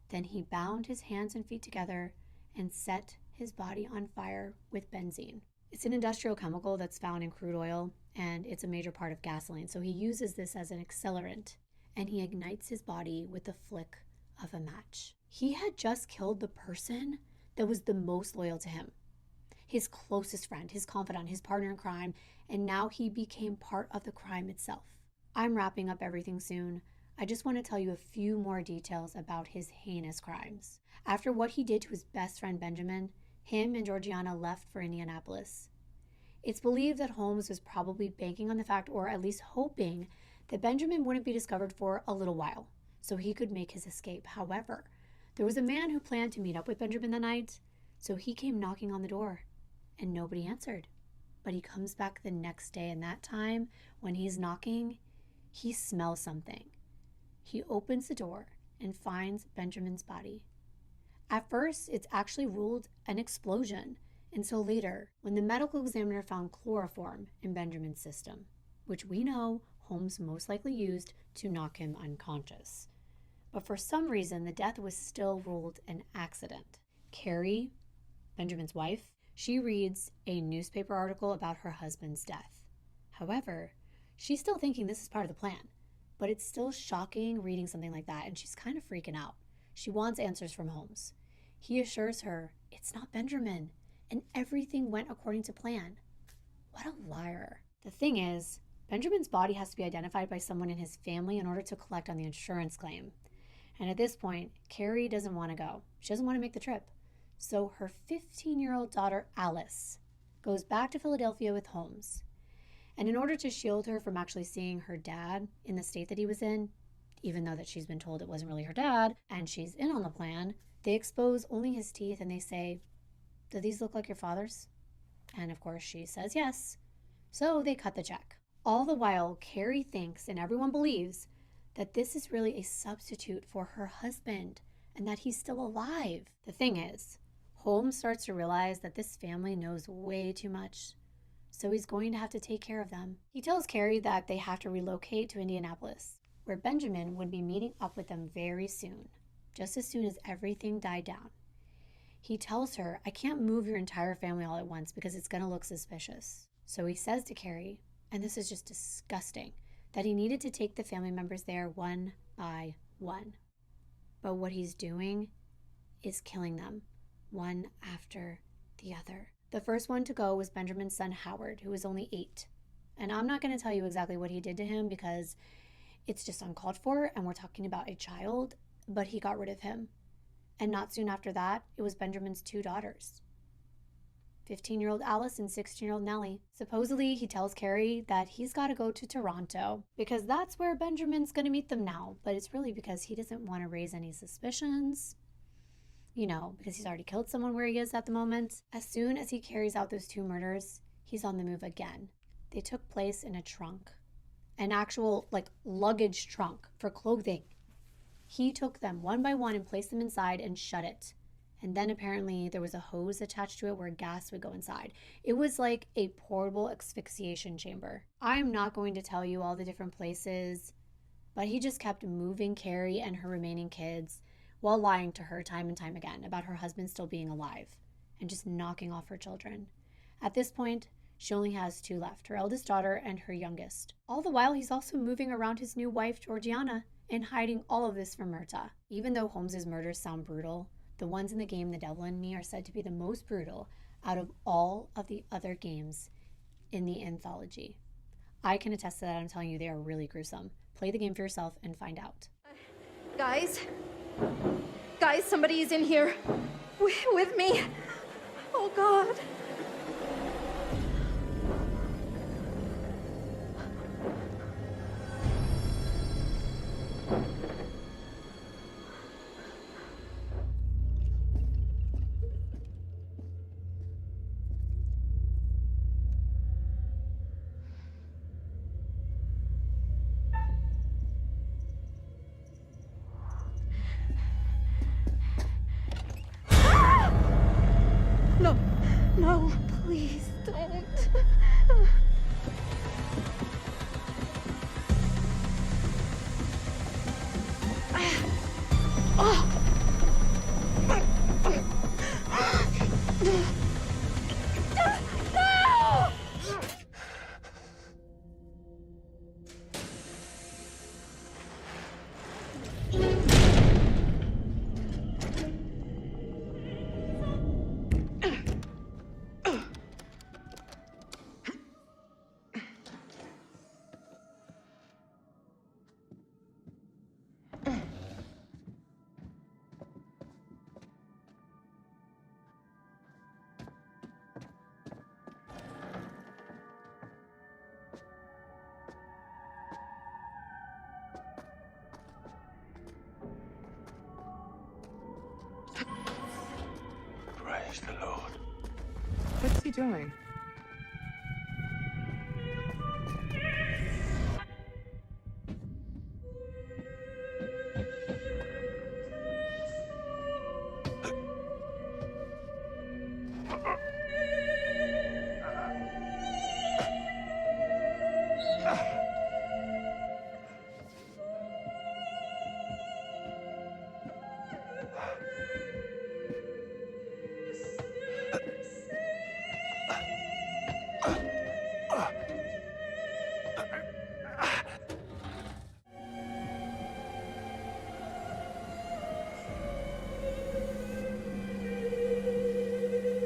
Then he bound his hands and feet together and set his body on fire with benzene. It's an industrial chemical that's found in crude oil, and it's a major part of gasoline. So he uses this as an accelerant, and he ignites his body with the flick of a match. He had just killed the person that was the most loyal to him, his closest friend, his confidant, his partner in crime, and now he became part of the crime itself. I'm wrapping up everything soon. I just want to tell you a few more details about his heinous crimes. After what he did to his best friend Benjamin, him and Georgiana left for Indianapolis. It's believed that Holmes was probably banking on the fact, or at least hoping, that Benjamin wouldn't be discovered for a little while, so he could make his escape. However, there was a man who planned to meet up with Benjamin that night, so he came knocking on the door, and nobody answered. But he comes back the next day, and that time, when he's knocking, he smells something. He opens the door and finds Benjamin's body. At first, it's actually ruled an explosion, until later, when the medical examiner found chloroform in Benjamin's system, which we know Holmes most likely used to knock him unconscious. But for some reason, the death was still ruled an accident. Carrie, Benjamin's wife, she reads a newspaper article about her husband's death. However, she's still thinking this is part of the plan, but it's still shocking reading something like that, and she's kind of freaking out. She wants answers from Holmes. He assures her it's not Benjamin, and everything went according to plan. What a liar. The thing is, Benjamin's body has to be identified by someone in his family in order to collect on the insurance claim. And at this point, Carrie doesn't want to go. She doesn't want to make the trip. So her 15-year-old daughter, Alice, goes back to Philadelphia with Holmes. And in order to shield her from actually seeing her dad in the state that he was in, even though that she's been told it wasn't really her dad, and she's in on the plan, they expose only his teeth and they say, "Do these look like your father's?" And of course she says yes. So they cut the check. All the while, Carrie thinks, and everyone believes, that this is really a substitute for her husband and that he's still alive. The thing is, Holmes starts to realize that this family knows way too much, so he's going to have to take care of them. He tells Carrie that they have to relocate to Indianapolis, where Benjamin would be meeting up with them very soon, just as soon as everything died down. He tells her, "I can't move your entire family all at once because it's going to look suspicious." So he says to Carrie, and this is just disgusting, that he needed to take the family members there one by one. But what he's doing is killing them, one after the other. The first one to go was Benjamin's son Howard, who was only 8. And I'm not going to tell you exactly what he did to him because it's just uncalled for, and we're talking about a child, but he got rid of him. And not soon after that, it was Benjamin's 2 daughters, 15-year-old Alice and 16-year-old Nellie. Supposedly, he tells Carrie that he's got to go to Toronto because that's where Benjamin's going to meet them now. But it's really because he doesn't want to raise any suspicions, because he's already killed someone where he is at the moment. As soon as he carries out those 2 murders, he's on the move again. They took place in a trunk, an actual, luggage trunk for clothing. He took them one by one and placed them inside and shut it. And then apparently there was a hose attached to it where gas would go inside. It was like a portable asphyxiation chamber. I'm not going to tell you all the different places, but he just kept moving Carrie and her remaining kids while lying to her time and time again about her husband still being alive and just knocking off her children. At this point, she only has 2 left, her eldest daughter and her youngest. All the while, he's also moving around his new wife, Georgiana, and hiding all of this from Myrta. Even though Holmes's murders sound brutal, the ones in the game The Devil in Me are said to be the most brutal out of all of the other games in the anthology. I can attest to that. I'm telling you, they are really gruesome. Play the game for yourself and find out. Guys, somebody's in here with me. Oh, God. Don't. Praise the Lord. What's he doing?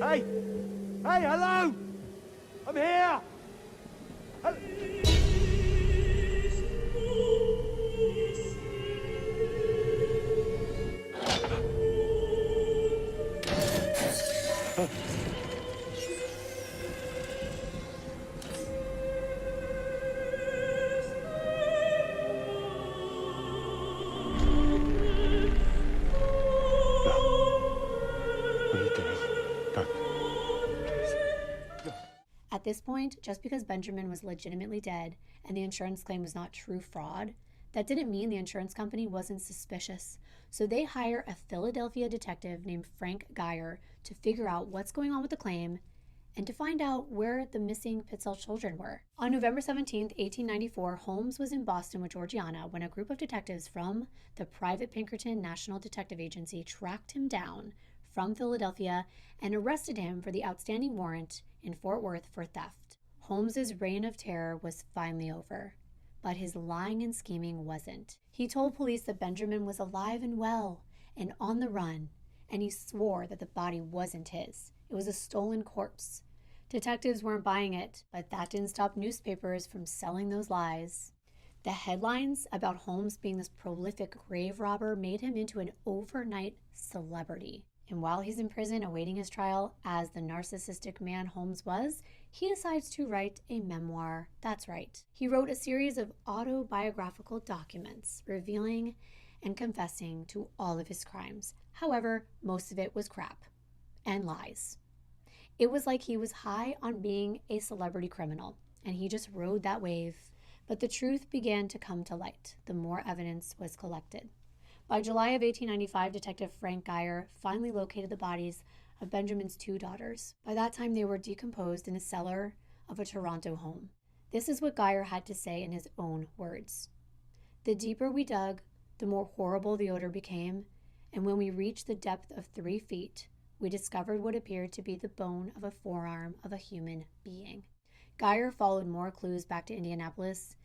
Hey! Hey, hello! I'm here! What are you doing? Don't. At this point, just because Benjamin was legitimately dead and the insurance claim was not true fraud, that didn't mean the insurance company wasn't suspicious. So they hire a Philadelphia detective named Frank Geyer to figure out what's going on with the claim and to find out where the missing Pitzel children were. On November 17, 1894, Holmes was in Boston with Georgiana when a group of detectives from the Private Pinkerton National Detective Agency tracked him down from Philadelphia and arrested him for the outstanding warrant in Fort Worth for theft. Holmes's reign of terror was finally over, but his lying and scheming wasn't. He told police that Benjamin was alive and well and on the run, and he swore that the body wasn't his. It was a stolen corpse. Detectives weren't buying it, but that didn't stop newspapers from selling those lies. The headlines about Holmes being this prolific grave robber made him into an overnight celebrity. And while he's in prison awaiting his trial, as the narcissistic man Holmes was, he decides to write a memoir. That's right. He wrote a series of autobiographical documents revealing and confessing to all of his crimes. However, most of it was crap and lies. It was like he was high on being a celebrity criminal, and he just rode that wave. But the truth began to come to light the more evidence was collected. By July of 1895, Detective Frank Geyer finally located the bodies of Benjamin's two daughters. By that time, they were decomposed in a cellar of a Toronto home. This is what Geyer had to say in his own words. "The deeper we dug, the more horrible the odor became, and when we reached the depth of 3 feet, we discovered what appeared to be the bone of a forearm of a human being." Geyer followed more clues back to Indianapolis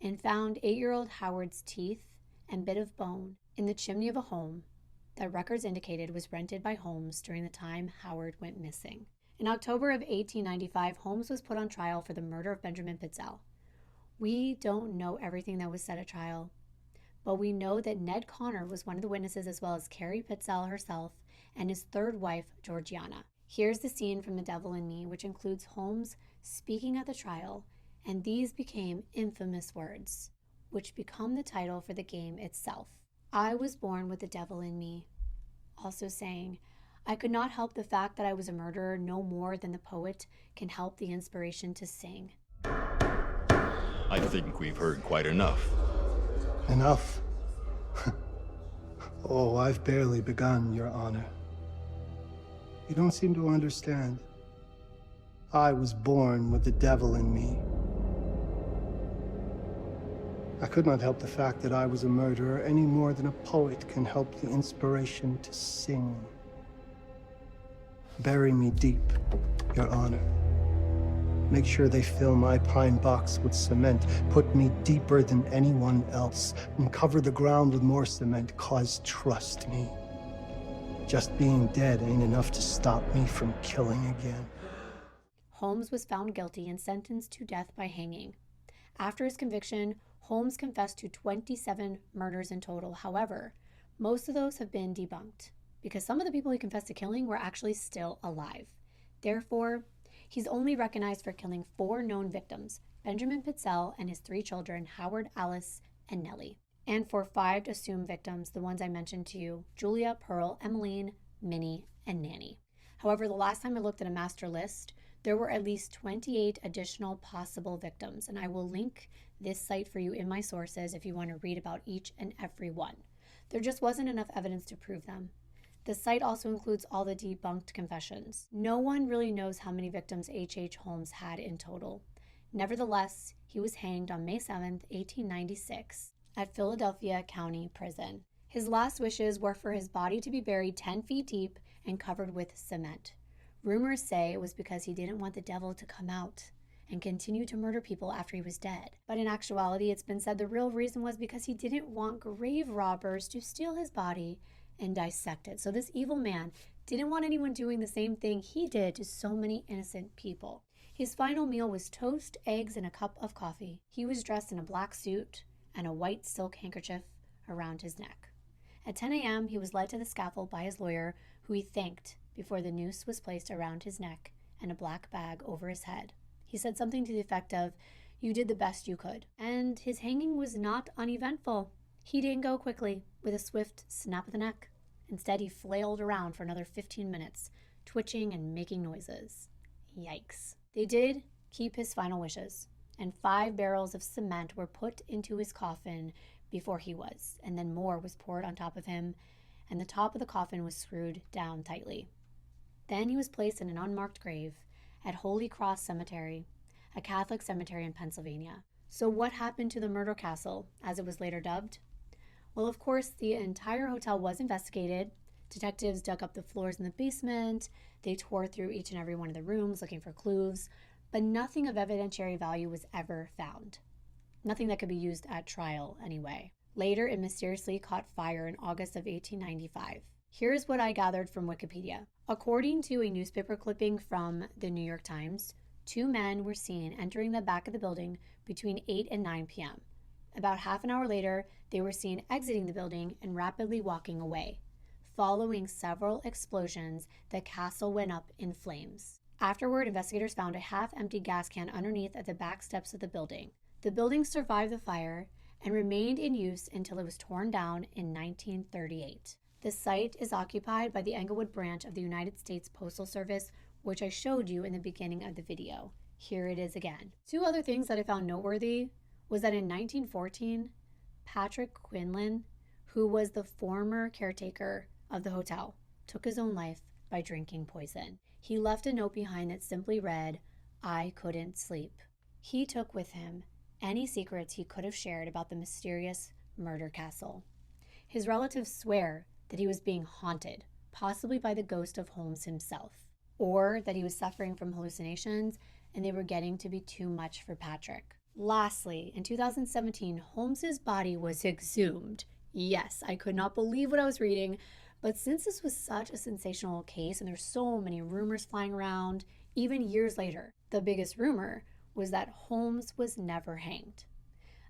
and found 8-year-old Howard's teeth and bit of bone in the chimney of a home that records indicated was rented by Holmes during the time Howard went missing. In October of 1895, Holmes was put on trial for the murder of Benjamin Pitzel. We don't know everything that was said at trial, but we know that Ned Connor was one of the witnesses, as well as Carrie Pitzel herself and his third wife, Georgiana. Here's the scene from The Devil in Me, which includes Holmes speaking at the trial, and these became infamous words, which become the title for the game itself. "I was born with the devil in me," also saying, "I could not help the fact that I was a murderer no more than the poet can help the inspiration to sing." I think we've heard quite enough. Enough? Oh, I've barely begun, Your Honor. You don't seem to understand. I was born with the devil in me. I could not help the fact that I was a murderer any more than a poet can help the inspiration to sing. Bury me deep, Your Honor. Make sure they fill my pine box with cement. Put me deeper than anyone else. And cover the ground with more cement, 'cause trust me, just being dead ain't enough to stop me from killing again. Holmes was found guilty and sentenced to death by hanging. After his conviction, Holmes confessed to 27 murders in total. However, most of those have been debunked because some of the people he confessed to killing were actually still alive. Therefore, he's only recognized for killing 4 known victims: Benjamin Pitzel and his 3 children, Howard, Alice, and Nellie. And for 5 assumed victims, the ones I mentioned to you: Julia, Pearl, Emmeline, Minnie, and Nanny. However, the last time I looked at a master list, there were at least 28 additional possible victims, and I will link this site for you in my sources if you want to read about each and every one. There just wasn't enough evidence to prove them. The site also includes all the debunked confessions. No one really knows how many victims H.H. Holmes had in total. Nevertheless, he was hanged on May 7th, 1896 at Philadelphia County Prison. His last wishes were for his body to be buried 10 feet deep and covered with cement. Rumors say it was because he didn't want the devil to come out and continue to murder people after he was dead. But in actuality, it's been said the real reason was because he didn't want grave robbers to steal his body and dissect it. So this evil man didn't want anyone doing the same thing he did to so many innocent people. His final meal was toast, eggs, and a cup of coffee. He was dressed in a black suit and a white silk handkerchief around his neck. At 10 a.m., he was led to the scaffold by his lawyer, who he thanked before the noose was placed around his neck and a black bag over his head. He said something to the effect of, "You did the best you could." And his hanging was not uneventful. He didn't go quickly, with a swift snap of the neck. Instead, he flailed around for another 15 minutes, twitching and making noises. Yikes. They did keep his final wishes, and 5 barrels of cement were put into his coffin before he was, and then more was poured on top of him, and the top of the coffin was screwed down tightly. Then he was placed in an unmarked grave at Holy Cross Cemetery, a Catholic cemetery in Pennsylvania. So what happened to the murder castle, as it was later dubbed? Well, of course, the entire hotel was investigated. Detectives dug up the floors in the basement. They tore through each and every one of the rooms looking for clues, but nothing of evidentiary value was ever found. Nothing that could be used at trial anyway. Later, it mysteriously caught fire in August of 1895. Here's what I gathered from Wikipedia. According to a newspaper clipping from the New York Times, 2 men were seen entering the back of the building between 8 and 9 p.m. About half an hour later, they were seen exiting the building and rapidly walking away. Following several explosions, the castle went up in flames. Afterward, investigators found a half-empty gas can underneath at the back steps of the building. The building survived the fire and remained in use until it was torn down in 1938. The site is occupied by the Englewood branch of the United States Postal Service, which I showed you in the beginning of the video. Here it is again. 2 other things that I found noteworthy was that in 1914, Patrick Quinlan, who was the former caretaker of the hotel, took his own life by drinking poison. He left a note behind that simply read, "I couldn't sleep." He took with him any secrets he could have shared about the mysterious murder castle. His relatives swear that he was being haunted, possibly by the ghost of Holmes himself, or that he was suffering from hallucinations and they were getting to be too much for Patrick. Lastly, in 2017, Holmes's body was exhumed. Yes, I could not believe what I was reading, but since this was such a sensational case and there's so many rumors flying around, even years later, the biggest rumor was that Holmes was never hanged.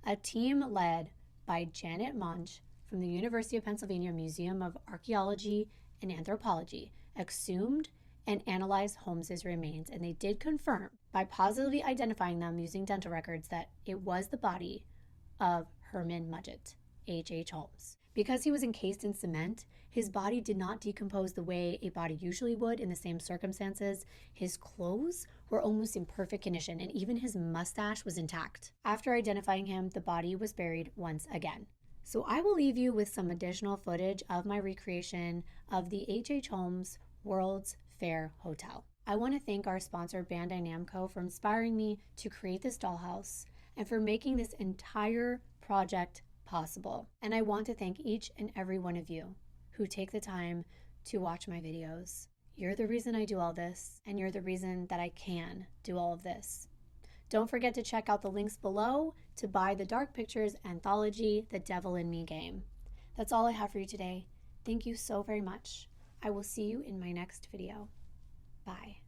A team led by Janet Munch from the University of Pennsylvania Museum of Archaeology and Anthropology exhumed and analyzed Holmes's remains, and they did confirm by positively identifying them using dental records that it was the body of Herman Mudgett, H.H. Holmes. Because he was encased in cement, his body did not decompose the way a body usually would in the same circumstances. His clothes were almost in perfect condition, and even his mustache was intact. After identifying him, the body was buried once again. So I will leave you with some additional footage of my recreation of the H.H. Holmes World's Fair Hotel. I want to thank our sponsor Bandai Namco for inspiring me to create this dollhouse and for making this entire project possible. And I want to thank each and every one of you who take the time to watch my videos. You're the reason I do all this, and you're the reason that I can do all of this. Don't forget to check out the links below to buy the Dark Pictures Anthology, The Devil in Me game. That's all I have for you today. Thank you so very much. I will see you in my next video. Bye.